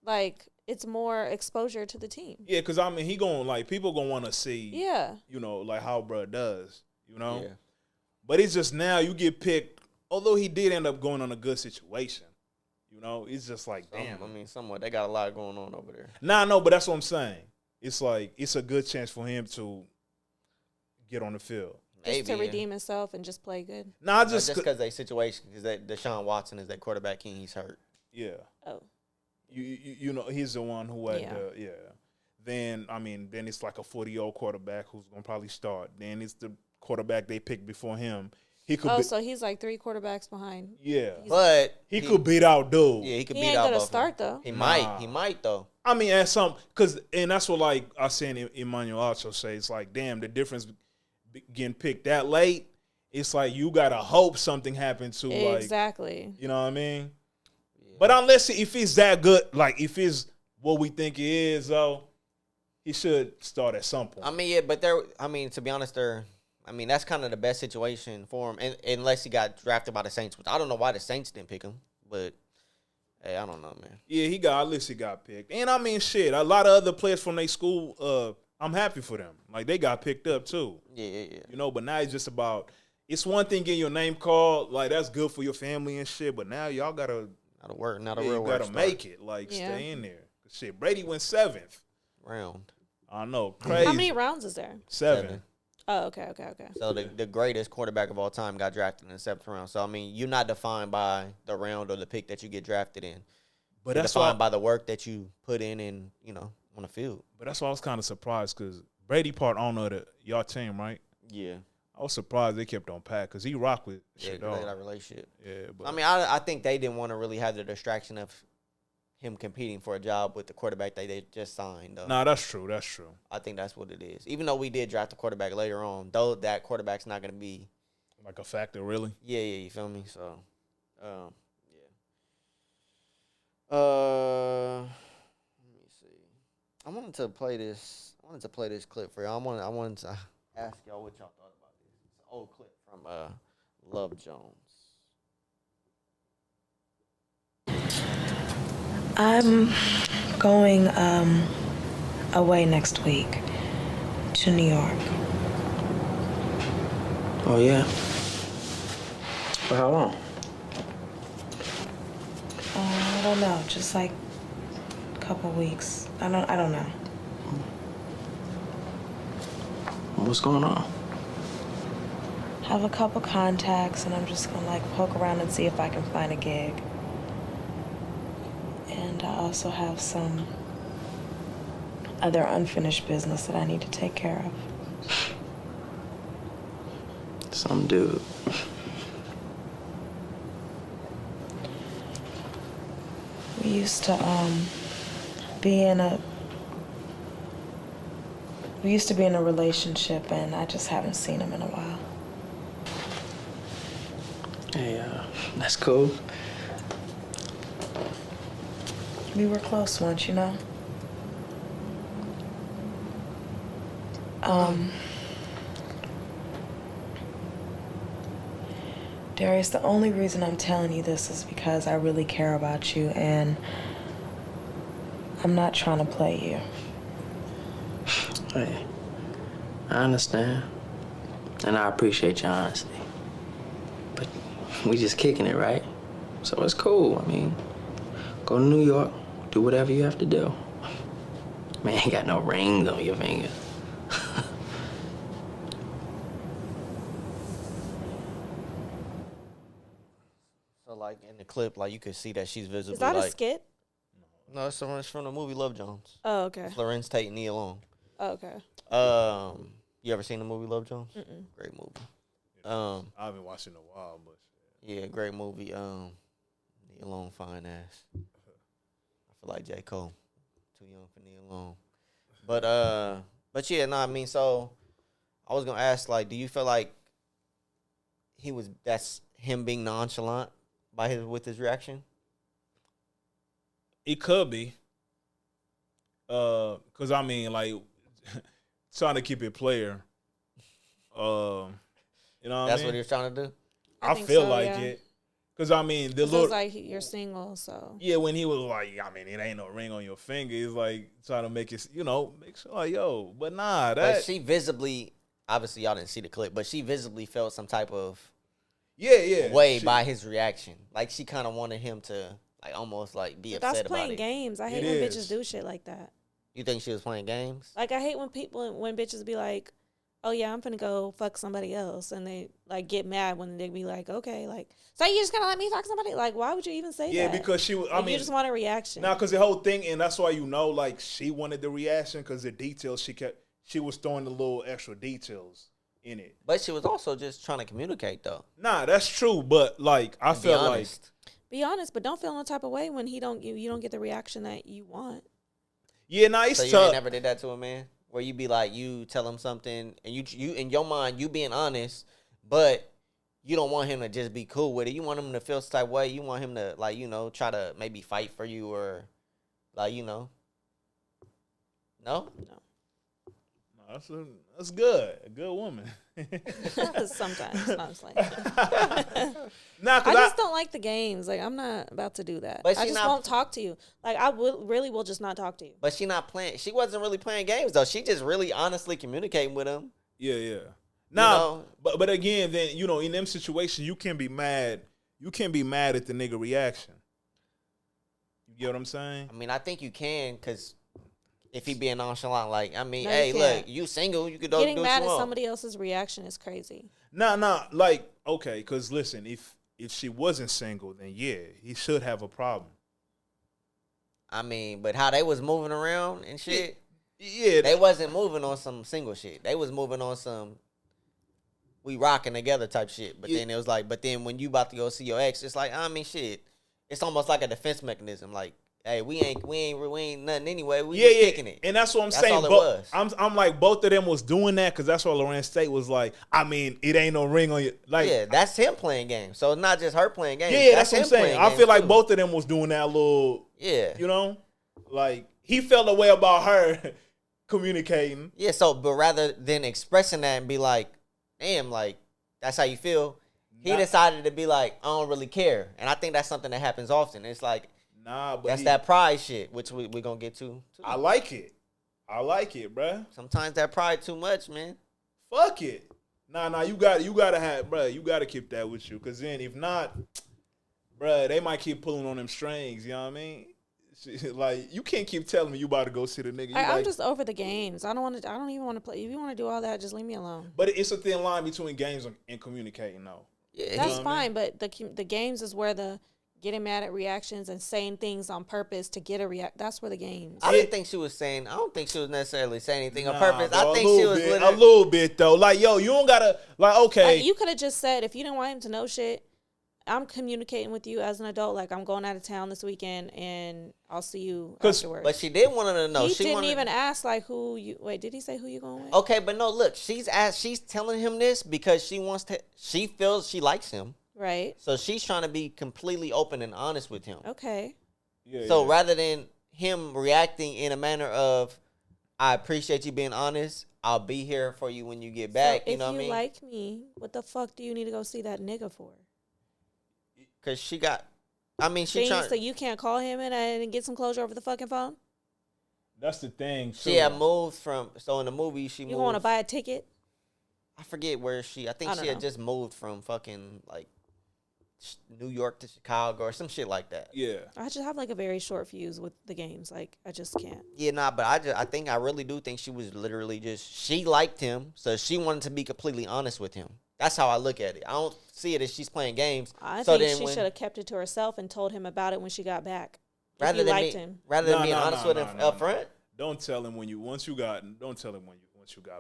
like it's more exposure to the team. Yeah, cause I mean he gonna like people gonna wanna see like how bro does, Yeah. But it's just now you get picked, although he did end up going on a good situation. You know, it's just like, damn. I mean, somewhat they got a lot going on over there. Nah, no, but that's what I'm saying. It's like it's a good chance for him to get on the field. Just to redeem himself and just play good. Nah, just because they situation is that Deshaun Watson is that quarterback king. He's hurt. Yeah. Oh. You know he's the one who had Then then it's like a 40-year-old quarterback who's gonna probably start. Then it's the quarterback they picked before him. He could. So he's like 3 quarterbacks behind. Yeah, but he could beat out dude. Yeah, he could he beat ain't out. Gonna start though. He might. He might though. I mean, at some and that's what like I said Emmanuel also say. It's like, damn, the difference getting picked that late. It's like you gotta hope something happens to exactly. You know what I mean? Yeah. But unless if he's that good, like if it's what we think he is, though, he should start at some point. I mean, yeah, but to be honest, that's kind of the best situation for him, unless he got drafted by the Saints. Which I don't know why the Saints didn't pick him, but hey, I don't know, man. Yeah, at least he got picked. And I mean, shit, a lot of other players from their school, I'm happy for them. Like, they got picked up, too. Yeah. You know, but now it's just about, it's one thing getting your name called, like, that's good for your family and shit, but now y'all gotta work, not a real real work. You gotta make it, stay in there. Shit, Brady went 7th round. I know, crazy. How many rounds is there? 7. Oh, okay. So the greatest quarterback of all time got drafted in the 7th round. So, I mean, you're not defined by the round or the pick that you get drafted in. But you're defined by the work that you put in and, on the field. But that's why I was kind of surprised because Brady part owner of y'all team, right? Yeah. I was surprised they kept on Pat because he rocked with shit. Yeah, they got a relationship. Yeah, but I mean, I think they didn't want to really have the distraction of him competing for a job with the quarterback that they just signed. Though. Nah, that's true. I think that's what it is. Even though we did draft a quarterback later on, though that quarterback's not going to be like a factor, really. Yeah, you feel me? So, yeah. Let me see. I wanted to play this clip for y'all. I wanted to ask y'all what y'all thought about this. It's an old clip from Love Jones. I'm going away next week to New York. Oh yeah. For how long? I don't know, just like a couple weeks. I don't know. What's going on? Have a couple contacts, and I'm just gonna poke around and see if I can find a gig. And I also have some other unfinished business that I need to take care of. Some dude. We used to be in a relationship, and I just haven't seen him in a while. Hey, that's cool. We were close once, you know? Darius, the only reason I'm telling you this is because I really care about you, and I'm not trying to play you. Hey, I understand. And I appreciate your honesty. But we just kicking it, right? So it's cool. I mean, go to New York, do whatever you have to do. Man, ain't got no rings on your fingers. So, in the clip, you could see that she's visibly Is that a skit? No, it's from the movie Love Jones. Oh, okay. Florence Tate and Nia Long. Oh, okay. You ever seen the movie Love Jones? Mm-mm. Great movie. I haven't watched it in a while, but yeah, great movie. Nia Long, fine ass. I feel like J. Cole, too young for Nia Long. But yeah, no, I mean, so I was gonna ask, do you feel like that's him being nonchalant with his reaction? it could be. Cause I mean, trying to keep it player. You know That's what he was trying to do. I feel so, it. Cause I mean, the little like you're single, so yeah. When he was like, I mean, it ain't no ring on your finger. It's like trying to make it, make sure, but nah. But she visibly, obviously, y'all didn't see the clip, but she visibly felt some type of way by his reaction. Like she kind of wanted him to Like almost like be But upset that's about playing it. games. I hate when bitches do shit like that. You think she was playing games? Like, I hate when bitches be like, oh, yeah, I'm finna go fuck somebody else. And they, like, get mad when they be like, okay, like, so you just gonna let me fuck somebody? Like, why would you even say that? Yeah, because she was, I mean. You just want a reaction. Nah, because the whole thing, and that's why like, she wanted the reaction because the details she was throwing the little extra details in it. But she was also just trying to communicate, though. Nah, that's true, but, like, I feel like. Be honest, but don't feel no type of way when you don't get the reaction that you want. Yeah, nah, it's so tough. You ain't never did that to a man? Where you be like, you tell him something, and you in your mind, you being honest, but you don't want him to just be cool with it. You want him to feel some type of way. You want him to, like, try to maybe fight for you or, like, No? No. No, that's good. A good woman. Sometimes, honestly. Nah, I just don't like the games. Like, I'm not about to do that. I just won't talk to you. Like, I really will just not talk to you. But she not playing. She wasn't really playing games, though. She just really honestly communicating with him. Yeah. Nah, but again, then, in them situations, you can be mad. You can be mad at the nigga reaction. You get what I'm saying? I mean, I think you can, because if he being nonchalant, like, I mean, No, hey, look, you single, you could do what you want. Getting mad at somebody else's reaction is crazy. Nah, like, okay, because listen, if she wasn't single, then yeah, he should have a problem. I mean, but how they was moving around and shit, yeah, they wasn't moving on some single shit. They was moving on some we rocking together type shit. But then it was like, when you about to go see your ex, it's like, I mean, shit, it's almost like a defense mechanism, like. Hey, we ain't nothing anyway. We just kicking it, and that's what I'm saying. All it was. I'm like both of them was doing that because that's why Lorenz State was like. I mean, it ain't no ring on you. Like, yeah, that's him playing games. So it's not just her playing games. Yeah, that's what I'm saying. I feel like both of them was doing that little. Yeah, like he felt a way about her communicating. Yeah, so but rather than expressing that and be like, damn, like that's how you feel, he decided to be like, I don't really care, and I think that's something that happens often. It's like. Nah, but that's that pride shit, which we're going to get to, too. I like it, bruh. Sometimes that pride too much, man. Fuck it. Nah, you got to have, bruh, you got to keep that with you. Because then if not, bruh, they might keep pulling on them strings, you know what I mean? Like, you can't keep telling me you about to go see the nigga. I'm just over the games. I don't even want to play. If you want to do all that, just leave me alone. But it's a thin line between games and communicating, though. Yeah, that's fine, but the games is where the getting mad at reactions and saying things on purpose to get a react. That's where the games. I don't think she was necessarily saying anything on purpose. I think she was a little bit though. Like, yo, you don't gotta okay. Like, you could have just said if you didn't want him to know shit. I'm communicating with you as an adult. Like, I'm going out of town this weekend and I'll see you afterwards. But she did want her to know. He didn't even ask like who you. Wait, did he say who you going with? Okay, but no, look, she's telling him this because she feels she likes him. Right. So she's trying to be completely open and honest with him. Okay. Yeah. So rather than him reacting in a manner of, I appreciate you being honest. I'll be here for you when you get back. So you know what I mean? If you like me, what the fuck do you need to go see that nigga for? Because she got, she trying. So you can't call him and get some closure over the fucking phone? That's the thing. She had moved from, so in the movie she moved. You want to buy a ticket? I forget where I think she had just moved from fucking like New York to Chicago or some shit like that. Yeah. I just have like a very short fuse with the games. Like, I just can't. Yeah, but I really do think she was literally she liked him, so she wanted to be completely honest with him. That's how I look at it. I don't see it as she's playing games. I think she should have kept it to herself and told him about it when she got back. Rather than being honest with him up front. Don't tell him once you got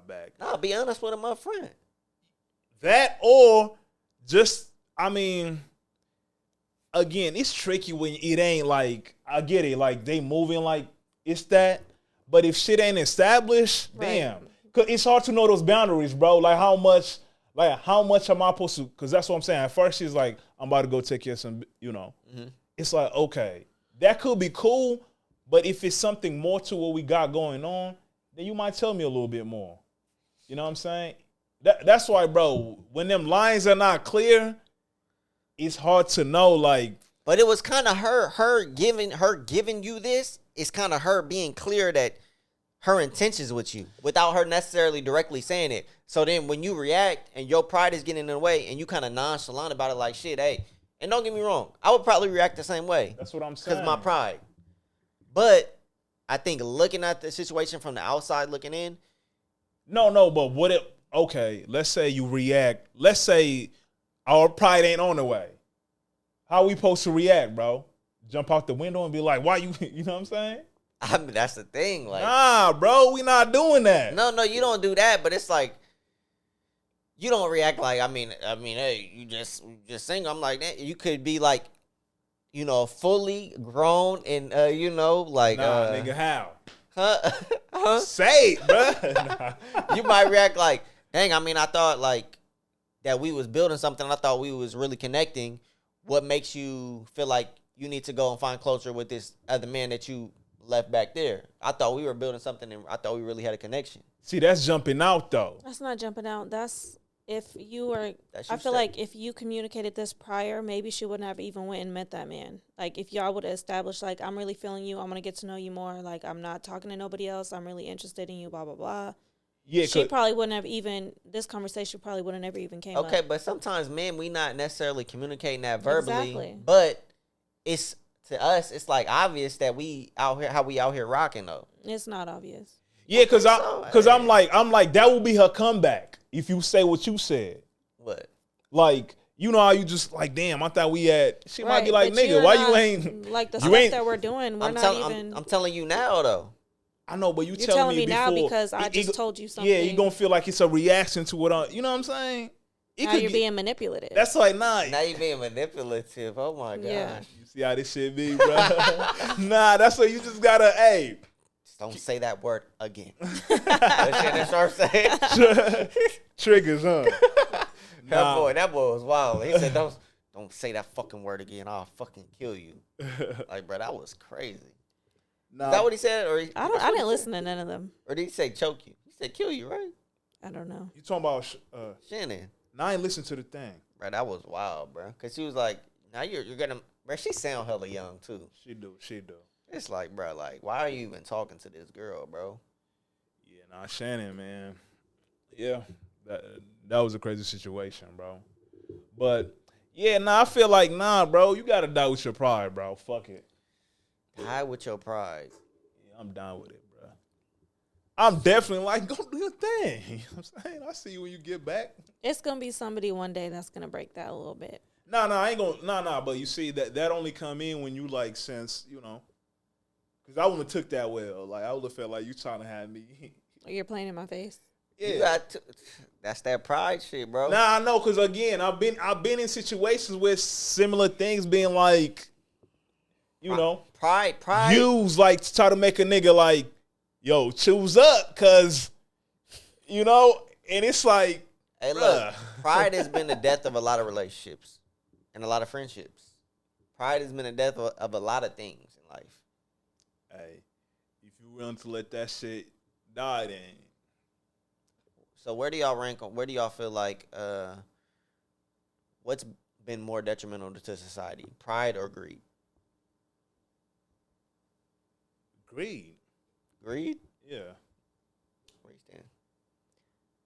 back. No, be honest with him up front. That or just, again, it's tricky when it ain't like, I get it, like they moving like it's that, but if shit ain't established, damn. Cause it's hard to know those boundaries, bro. Like how much am I supposed to, cause that's what I'm saying. At first she's like, I'm about to go take care of some, Mm-hmm. It's like, okay, that could be cool, but if it's something more to what we got going on, then you might tell me a little bit more. You know what I'm saying? That's why, bro, when them lines are not clear, it's hard to know, like. But it was kind of her giving you this. It's kind of her being clear that her intentions with you without her necessarily directly saying it. So then when you react and your pride is getting in the way and you kind of nonchalant about it, like, shit, hey, And don't get me wrong, I would probably react the same way. That's what I'm saying. Because my pride. But I think looking at the situation from the outside looking in. No, but what if, okay, let's say you react. Let's say our pride ain't on the way. How we supposed to react, bro? Jump out the window and be like, why you, you know what I'm saying? I mean, that's the thing. Like, nah, bro, we not doing that. No, you don't do that, but it's like, you don't react like, I mean, hey, you just single. I'm like, you could be like, you know, fully grown and, you know, like. Nah, nigga, how? Huh? Say it, bro. Nah. You might react like, dang, I mean, I thought like that we was building something. I thought we was really connecting. What makes you feel like you need to go and find closure with this other man that you left back there? I thought we were building something and I thought we really had a connection. See, that's jumping out, though. That's not jumping out. That's if you were, I feel like if you communicated this prior, maybe she wouldn't have even went and met that man. Like, if y'all would have established, like, I'm really feeling you. I'm going to get to know you more. Like, I'm not talking to nobody else. I'm really interested in you, blah, blah, blah. Yeah, she probably wouldn't have even, this conversation probably wouldn't have ever even came up. Okay, but sometimes, men, we not necessarily communicating that verbally. Exactly. But it's, to us, it's, like, obvious that we out here, how we out here rocking, though. It's not obvious. Yeah, because I'm like, that will be her comeback if you say what you said. What? Like, you know how you just like, damn, I thought we had. She might be like, nigga, why you ain't like the stuff that we're doing? We're not even. I'm telling you now, though. I know, but you're telling me before, now because I just told you something. Yeah, you gonna feel like it's a reaction to what you know what I'm saying? Now you're being manipulative. That's like, nah. Now you're being manipulative. Oh my gosh. Yeah. You see how this shit be, bro? Nah, that's what you just gotta, hey. Don't say that word again. That's what I'm saying. Triggers, huh? That boy was wild. He said, don't say that fucking word again. I'll fucking kill you. Like, bro, that was crazy. Nah. Is that what he said? Or I didn't listen to none of them. Or did he say choke you? He said kill you, right? I don't know. You talking about Shannon? Now I ain't listen to the thing. Bro, that was wild, bro. Cause she was like, now you're gonna, bro. She sound hella young too. She do. It's like, bro, like, why are you even talking to this girl, bro? Yeah, nah, Shannon, man. Yeah, that was a crazy situation, bro. But, yeah, nah, I feel like, nah, bro, you got to die with your pride, bro. Fuck it. Die with your pride. Yeah, I'm down with it, bro. I'm definitely like, go do your thing. You know what I'm saying? I see you when you get back. It's going to be somebody one day that's going to break that a little bit. Nah, I ain't going to, nah, but you see, that only come in when you, like, sense, you know. Because I wouldn't have took that well. Like, I would have felt like you trying to have me. You're playing in my face. Yeah. That's that pride shit, bro. Nah, I know, because, again, I've been in situations with similar things being like, you know. Pride. Used, like, to try to make a nigga, like, yo, choose up, because, you know, and it's like, hey, look, pride has been the death of a lot of relationships and a lot of friendships. Pride has been the death of a lot of things in life. Hey, if you willing to let that shit die, then. So where do y'all rank on? Where do y'all feel like what's been more detrimental to society, pride or greed? Greed. Greed? Yeah. Where you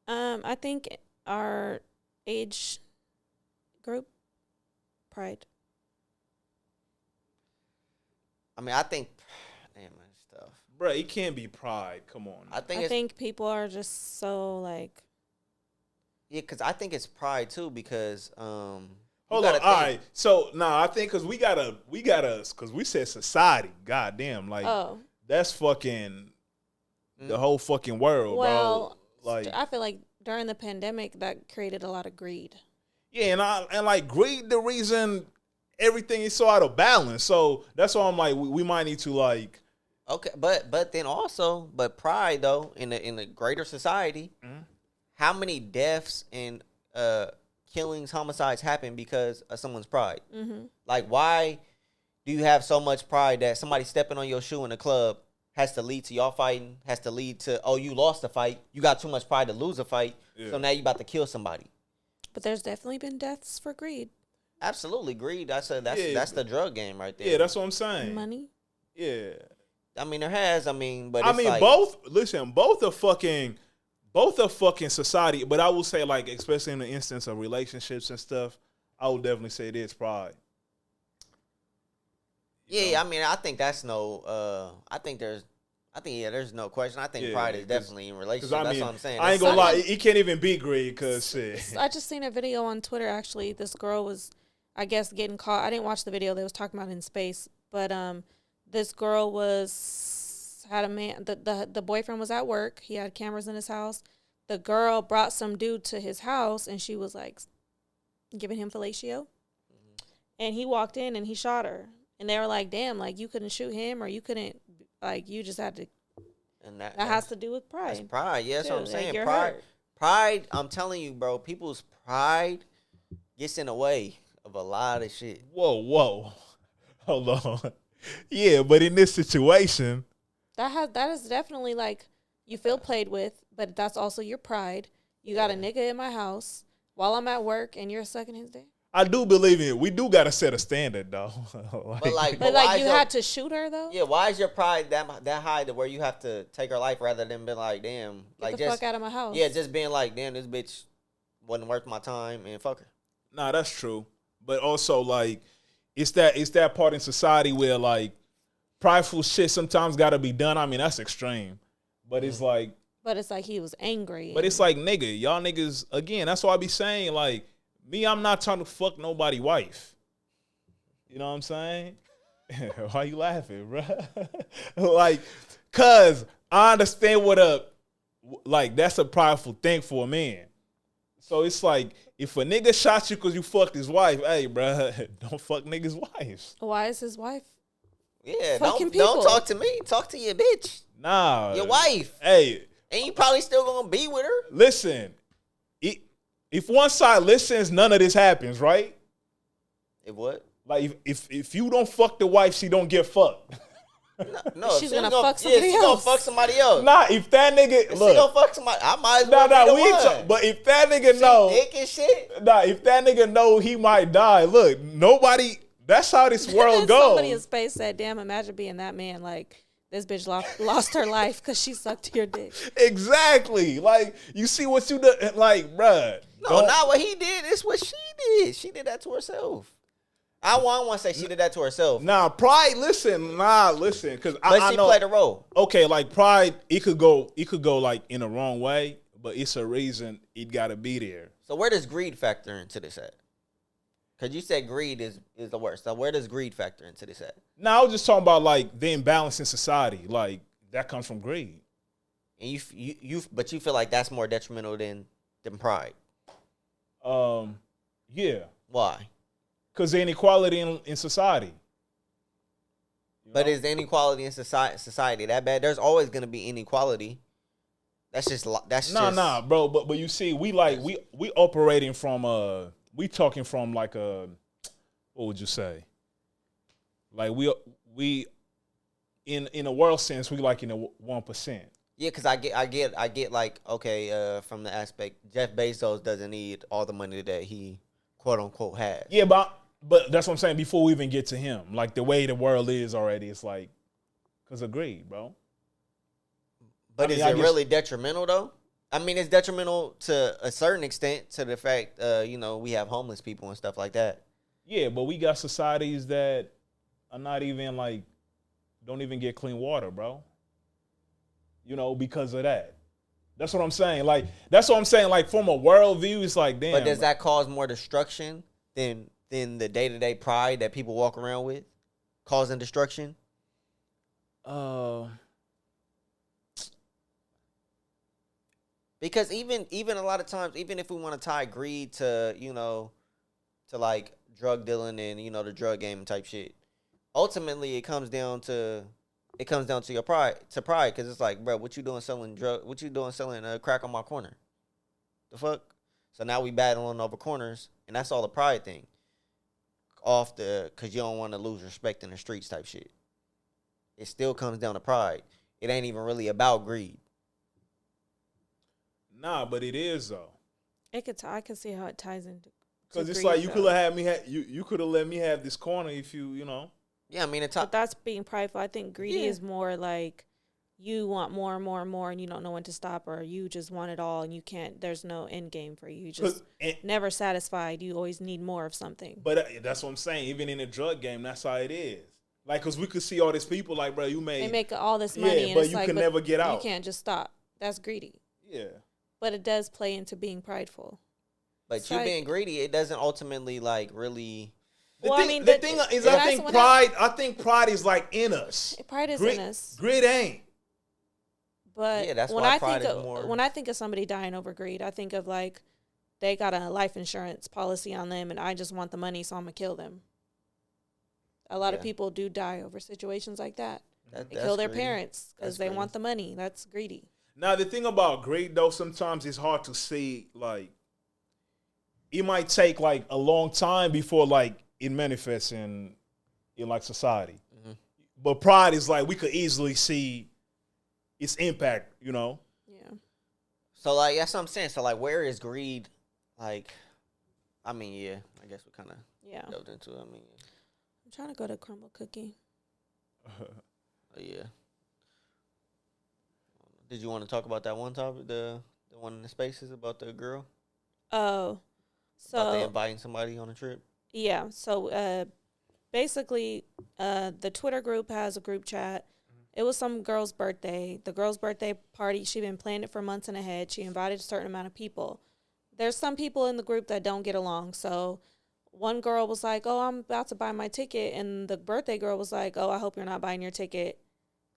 stand? I think our age group, pride. I mean, I think, damn, that's tough. Bro, it can't be pride. Come on. I think people are just so like. Yeah, because I think it's pride too. Because hold on. All right. So I think because we gotta, because we said society. Goddamn, like that's fucking the whole fucking world, well, bro. Like I feel like during the pandemic that created a lot of greed. Yeah, and like greed, the reason everything is so out of balance. So that's why I'm like, we might need to like. Okay, but then also, pride though in the greater society, how many deaths and killings, homicides happen because of someone's pride? Mm-hmm. Like, why do you have so much pride that somebody stepping on your shoe in a club has to lead to y'all fighting? Has to lead to you lost a fight, you got too much pride to lose a fight, so now you about to kill somebody. But there's definitely been deaths for greed. Absolutely, greed. That's the drug game right there. Yeah, that's what I'm saying. Money. Yeah. I mean, there has. I mean, but it's like, both. Listen, both are fucking society. But I will say, like, especially in the instance of relationships and stuff, I would definitely say it is pride. Yeah, I mean, I think that's no. There's no question. I think pride is definitely in relationship. That's what I'm saying. I ain't gonna lie, he can't even be greed because shit. I just seen a video on Twitter. Actually, this girl was, I guess, getting caught. I didn't watch the video. They was talking about it in space, but this girl had a man. The boyfriend was at work. He had cameras in his house. The girl brought some dude to his house, and she was like giving him fellatio. And he walked in and he shot her. And they were like, "Damn, like you couldn't shoot him, or you couldn't, like you just had to." And that has to do with pride. That's pride. Yeah, that's what I'm saying. Like Pride. I'm telling you, bro. People's pride gets in the way of a lot of shit. Whoa, hold on. Yeah, but in this situation, that is definitely like you feel played with, but that's also your pride. You got a nigga in my house while I'm at work, and you're sucking his dick. I do believe it. We do gotta set a standard though. But you had to shoot her though. Yeah, why is your pride that high to where you have to take her life rather than be like, damn, Get the fuck out of my house. Yeah, just being like, damn, this bitch wasn't worth my time and fuck her. Nah, that's true. But also like, it's that part in society where like prideful shit sometimes gotta be done. I mean, that's extreme. But it's like. But it's like he was angry. But it's like, nigga, y'all niggas again. That's why I be saying like. Me, I'm not trying to fuck nobody's wife. You know what I'm saying? Why you laughing, bro? Like, cause I understand that's a prideful thing for a man. So it's like, if a nigga shot you cause you fucked his wife, hey, bro, don't fuck niggas' wives. Why is his wife? Yeah, don't talk to me. Talk to your bitch. Nah. Your wife. Hey. And you probably still gonna be with her. Listen. If one side listens, none of this happens, right? If what? Like if you don't fuck the wife, she don't get fucked. No, she's gonna fuck somebody else. She's gonna fuck somebody else. Nah, if that nigga she gonna fuck somebody, I might as well be the one. But if that nigga know, dick and shit. Nah, if that nigga know he might die, look, nobody. That's how this world goes. Somebody in space said, "Damn, imagine being that man." Like this bitch lost her life because she sucked your dick. Exactly. Like you see what you do, like, bruh. No, not what he did. It's what she did. She did that to herself. I want to say she did that to herself. Nah, pride. Listen, because I know, played a role. Okay, like pride, it could go like in the wrong way, but it's a reason it got to be there. So where does greed factor into this at? Because you said greed is the worst. So where does greed factor into this at? No, I was just talking about like the imbalance in society. Like that comes from greed. And but you feel like that's more detrimental than pride. Yeah. Why? Because the inequality in society. But is the inequality in society that bad? There's always going to be inequality. That's just nah, bro. But you see, we operating from we talking from like a, what would you say? Like we in a world sense, we like in a 1%. Yeah, because I get like, okay, from the aspect, Jeff Bezos doesn't need all the money that he quote unquote has. Yeah, but that's what I'm saying. Before we even get to him, like the way the world is already, it's like because of greed, bro. But is it really detrimental though? I mean, it's detrimental to a certain extent to the fact, we have homeless people and stuff like that. Yeah, but we got societies that are not even like, don't even get clean water, bro. Because of that. That's what I'm saying. Like, that's what I'm saying. Like, from a world view, it's like, damn. But does that cause more destruction than the day-to-day pride that people walk around with? Causing destruction? Because even a lot of times, even if we want to tie greed to, to like drug dealing and, the drug game type shit, ultimately it comes down to your pride, because it's like, bro, what you doing selling crack on my corner? The fuck? So now we battling over corners, and that's all the pride thing. Because you don't want to lose respect in the streets type shit. It still comes down to pride. It ain't even really about greed. Nah, but it is though. I can see how it ties into. Because it's like you could have had me. You could have let me have this corner if you know. Yeah, I mean, but that's being prideful. I think greedy is more like you want more and more and more, and you don't know when to stop, or you just want it all, and you can't. There's no end game for you. You just never satisfied. You always need more of something. But that's what I'm saying. Even in the drug game, that's how it is. Like, cause we could see all these people, like, bro, they make all this money, and but it's you like, can never get out. You can't just stop. That's greedy. Yeah. But it does play into being prideful. But it's you like, being greedy, it doesn't ultimately like really. The thing is, I think pride is like in us. Pride is in us. Greed ain't. But yeah, that's why pride is more. When I think of somebody dying over greed, I think of like they got a life insurance policy on them, and I just want the money, so I'm gonna kill them. A lot of people do die over situations like that. They kill their parents because they want the money. That's greedy. Now, the thing about greed, though, sometimes it's hard to see, like, it might take, like, a long time before, like, it manifests in like, society. Mm-hmm. But pride is, like, we could easily see its impact, you know? Yeah. So, like, that's what I'm saying. So, like, where is greed, like, I mean, yeah, I guess we kind of delved into it. I mean, I'm trying to go to Crumble Cookie. Yeah. Did you want to talk about that one topic, the one in the spaces about the girl? Oh, so about they inviting somebody on a trip? Yeah. So basically, the Twitter group has a group chat. It was some girl's birthday. The girl's birthday party, she'd been planning it for months in ahead. She invited a certain amount of people. There's some people in the group that don't get along. So one girl was like, oh, I'm about to buy my ticket. And the birthday girl was like, oh, I hope you're not buying your ticket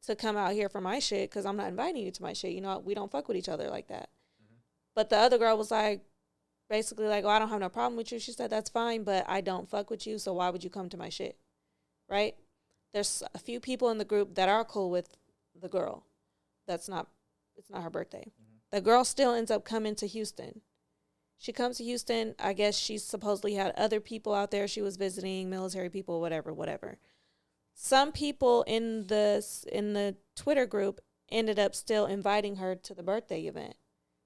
to come out here for my shit because I'm not inviting you to my shit. You know, we don't fuck with each other like that. Mm-hmm. But the other girl was like, basically like, oh, I don't have no problem with you. She said, that's fine, but I don't fuck with you, so why would you come to my shit? Right? There's a few people in the group that are cool with the girl. It's not her birthday. Mm-hmm. The girl still ends up coming to Houston. She comes to Houston. I guess she supposedly had other people out there she was visiting, military people, whatever. Some people in the Twitter group ended up still inviting her to the birthday event.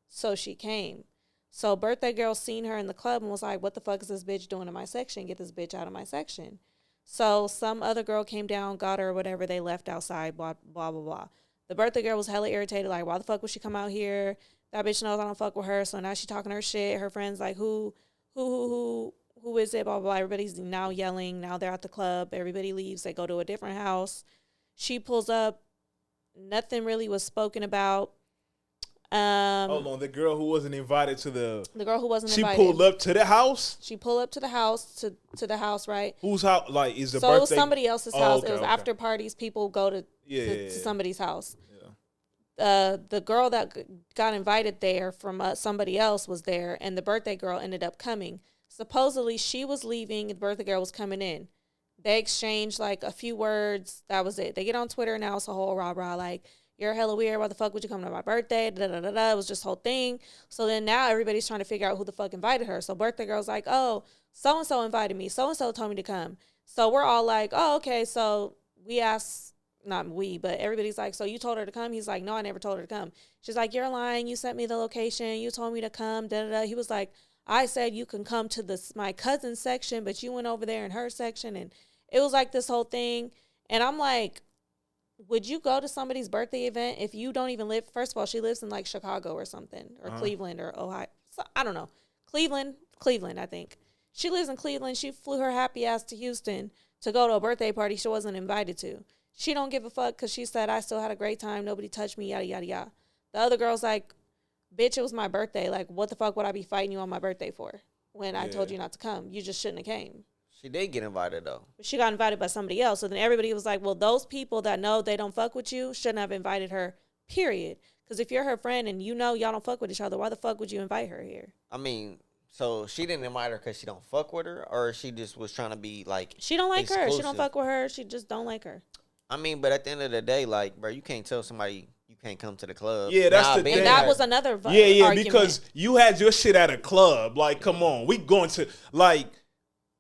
So she came. So birthday girl seen her in the club and was like, what the fuck is this bitch doing in my section? Get this bitch out of my section. So some other girl came down, got her or whatever. They left outside, blah, blah, blah, blah. The birthday girl was hella irritated, like, why the fuck would she come out here? That bitch knows I don't fuck with her. So now she talking her shit. Her friends like, who is it? Blah, blah, blah. Everybody's now yelling. Now they're at the club. Everybody leaves. They go to a different house. She pulls up. Nothing really was spoken about. Hold on. The girl who wasn't invited to the girl who wasn't invited. She pulled up to the house? She pulled up to the house, to the house, right? Whose house? Like, is the birthday? So it was somebody else's house. Okay, it was after parties. People go to somebody's house. The girl that got invited there from somebody else was there, and the birthday girl ended up coming. Supposedly, she was leaving, the birthday girl was coming in. They exchanged, like, a few words. That was it. They get on Twitter, and now it's a whole rah-rah, like, you're hella weird. Why the fuck would you come to my birthday? Da-da-da-da. It was just a whole thing. So then now everybody's trying to figure out who the fuck invited her. So birthday girl's like, oh, so-and-so invited me. So-and-so told me to come. So we're all like, oh, okay. So we asked, not we, but everybody's like, so you told her to come? He's like, no, I never told her to come. She's like, you're lying. You sent me the location. You told me to come. Da-da-da. He was like, I said you can come to my cousin's section, but you went over there in her section. And it was like this whole thing. And I'm like, would you go to somebody's birthday event if you don't even live? First of all, she lives in like Chicago or something, or Cleveland or Ohio. So, I don't know. Cleveland, I think. She lives in Cleveland. She flew her happy ass to Houston to go to a birthday party she wasn't invited to. She don't give a fuck because she said, I still had a great time. Nobody touched me, yada, yada, yada. The other girl's like, bitch, it was my birthday. Like, what the fuck would I be fighting you on my birthday for when I told you not to come? You just shouldn't have came. She did get invited, though. But she got invited by somebody else. So then everybody was like, well, those people that know they don't fuck with you shouldn't have invited her, period. Because if you're her friend and you know y'all don't fuck with each other, why the fuck would you invite her here? I mean, so she didn't invite her because she don't fuck with her? Or she just was trying to be, like, she don't like exclusive? Her. She don't fuck with her. She just don't like her. I mean, but at the end of the day, like, bro, you can't tell somebody you can't come to the club. Yeah, that's the thing. And that was another argument. Because you had your shit at a club. Like, come on. We going to, like...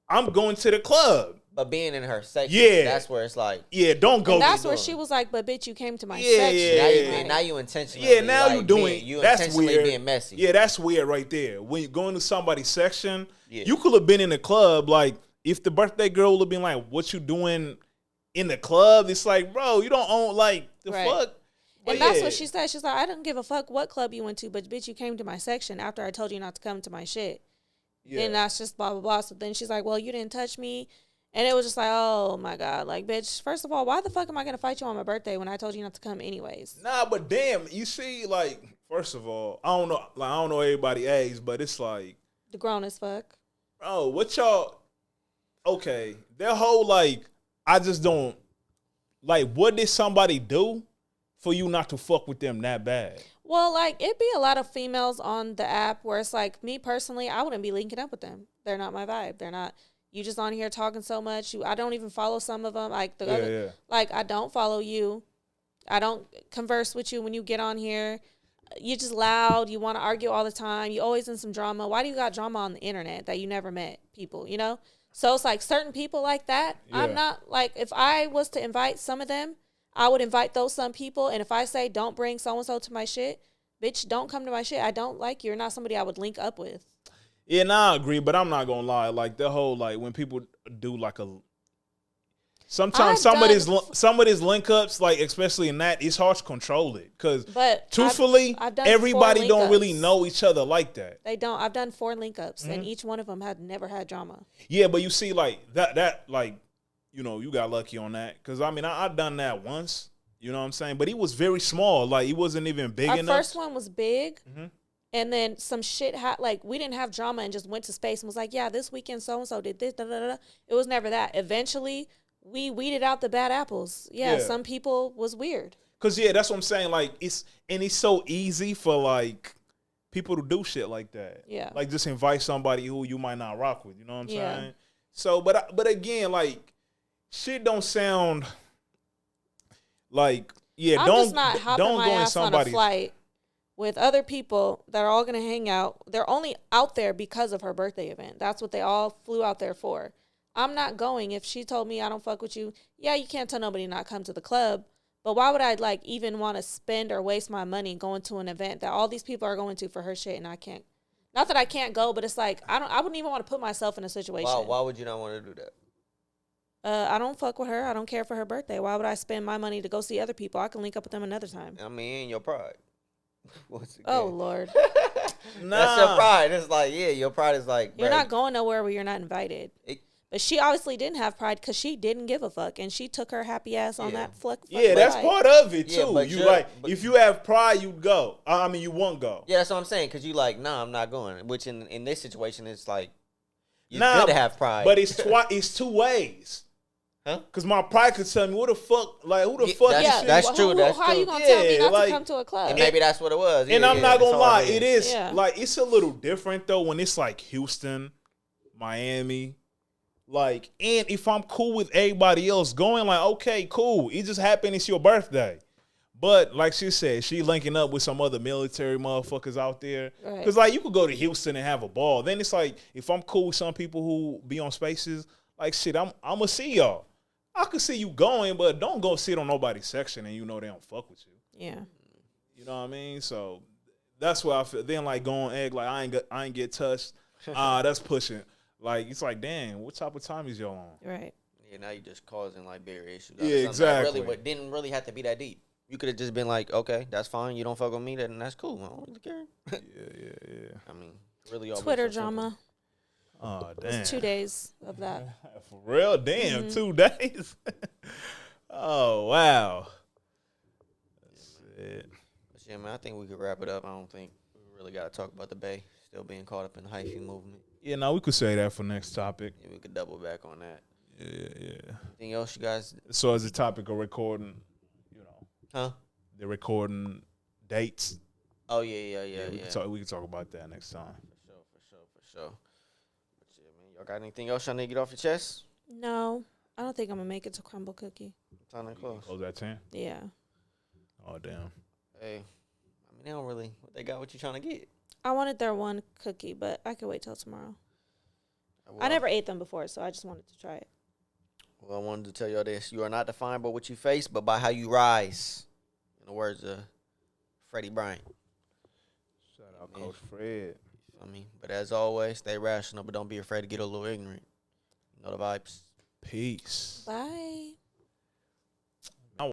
I'm going to the club. But being in her section, that's where it's like... Yeah, don't go. And that's where she was like, but bitch, you came to my section. Now you intentionally... Yeah, now like, you doing... That's intentionally weird. Being messy. Yeah, that's weird right there. When you're going to somebody's section, you could have been in the club. Like, if the birthday girl would have been like, what you doing in the club? It's like, bro, you don't own, like, the fuck? But and that's what she said. She's like, I don't give a fuck what club you went to, but bitch, you came to my section after I told you not to come to my shit. Yeah. And that's just blah, blah, blah. So then she's like, well, you didn't touch me. And it was just like, oh my God, like, bitch, first of all, why the fuck am I going to fight you on my birthday when I told you not to come anyways? Nah, but damn, you see, like, first of all, I don't know everybody's age, but it's like, The grown as fuck. bro, what y'all, okay, their whole, like, I just don't, like, what did somebody do for you not to fuck with them that bad? Well, like, it'd be a lot of females on the app where it's like, me personally, I wouldn't be linking up with them. They're not my vibe. They're not. You just on here talking so much. I don't even follow some of them. Like like I don't follow you. I don't converse with you when you get on here. You're just loud. You want to argue all the time. You always in some drama. Why do you got drama on the internet that you never met people? You know. So it's like certain people like that. Yeah. I'm not like, if I was to invite some of them, I would invite those some people. And if I say don't bring so and so to my shit, bitch, don't come to my shit. I don't like you. You're not somebody I would link up with. Yeah, I agree, but I'm not gonna lie. Like the whole, like when people do like sometimes some of these link ups, like especially in that, it's hard to control it because truthfully, everybody don't really know each other like that. They don't. I've done 4 link ups, and each one of them had never had drama. Yeah, but you see, like that like, you know, you got lucky on that because I mean, I've done that once. You know what I'm saying? But he was very small. Like he wasn't even big enough. Our first one was big. Mm-hmm. And then some shit like we didn't have drama and just went to space and was like, yeah, this weekend so and so did this. Da, da, da. It was never that. Eventually, we weeded out the bad apples. Yeah, some people was weird. Cause that's what I'm saying. Like it's so easy for like people to do shit like that. Yeah, like just invite somebody who you might not rock with. You know what I'm saying? So, but again, like shit don't sound like I'm don't just not hopping don't my go ass in on a flight with other people that are all going to hang out. They're only out there because of her birthday event. That's what they all flew out there for. I'm not going. If she told me I don't fuck with you, yeah, you can't tell nobody not come to the club. But why would I like even want to spend or waste my money going to an event that all these people are going to for her shit and I can't? Not that I can't go, but it's like I wouldn't even want to put myself in a situation. Why would you not want to do that? I don't fuck with her. I don't care for her birthday. Why would I spend my money to go see other people? I can link up with them another time. I mean, your pride. Oh Lord. That's your pride. It's like, your pride is like, you're not going nowhere where you're not invited. But she obviously didn't have pride because she didn't give a fuck, and she took her happy ass on that fuck. Yeah, that's part of it too. Yeah, if you have pride, you'd go. I mean, you won't go. Yeah, that's what I'm saying. Because you like, nah, I'm not going. Which in this situation, it's like, it's good to have pride. But it's two ways. Huh? Because my pride could tell me, what the fuck, like, who the fuck is shit? That's true. How are you going to tell me not to come to a club? And maybe that's what it was. And I'm not going to lie. It is. Like, it's a little different, though, when it's, like, Houston, Miami. Like, and if I'm cool with everybody else going, like, okay, cool. It just happened. It's your birthday. But, like she said, she linking up with some other military motherfuckers out there. Because, like, you could go to Houston and have a ball. Then it's like, if I'm cool with some people who be on spaces, like, shit, I'm going to see y'all. I could see you going, but don't go sit on nobody's section and you know they don't fuck with you. Yeah. You know what I mean? So that's why I feel. Then like going egg, like I ain't get touched. That's pushing. Like it's like, damn, what type of time is y'all on? Right. Yeah, now you're just causing like bigger issues. Yeah, exactly. But didn't really have to be that deep. You could have just been like, okay, that's fine. You don't fuck with me, then that's cool. I don't really care. Yeah. I mean, really. Twitter drama. Oh, damn. It's 2 days of that. For real? Damn, 2 days? Oh, wow. That's it. But yeah, man, I think we could wrap it up. I don't think we really got to talk about the Bay still being caught up in the hyphy movement. Yeah, no, we could say that for next topic. Yeah, we could double back on that. Yeah. Anything else you guys? So as a topic of recording, you know. Huh? They're recording dates. Oh, yeah. We can talk about that next time. For sure. Y'all got anything else y'all need to get off your chest? No, I don't think I'm gonna make it to Crumble Cookie. Time to close. Close at 10? Yeah. Oh, damn. Hey, I mean, they don't really, what they got, what you trying to get? I wanted their one cookie, but I could wait till tomorrow. Well, I never ate them before, so I just wanted to try it. Well, I wanted to tell y'all this. You are not defined by what you face, but by how you rise. In the words of Freddie Bryant. Shout out Coach Fred. But as always, stay rational, but don't be afraid to get a little ignorant. You know the vibes. Peace. Bye.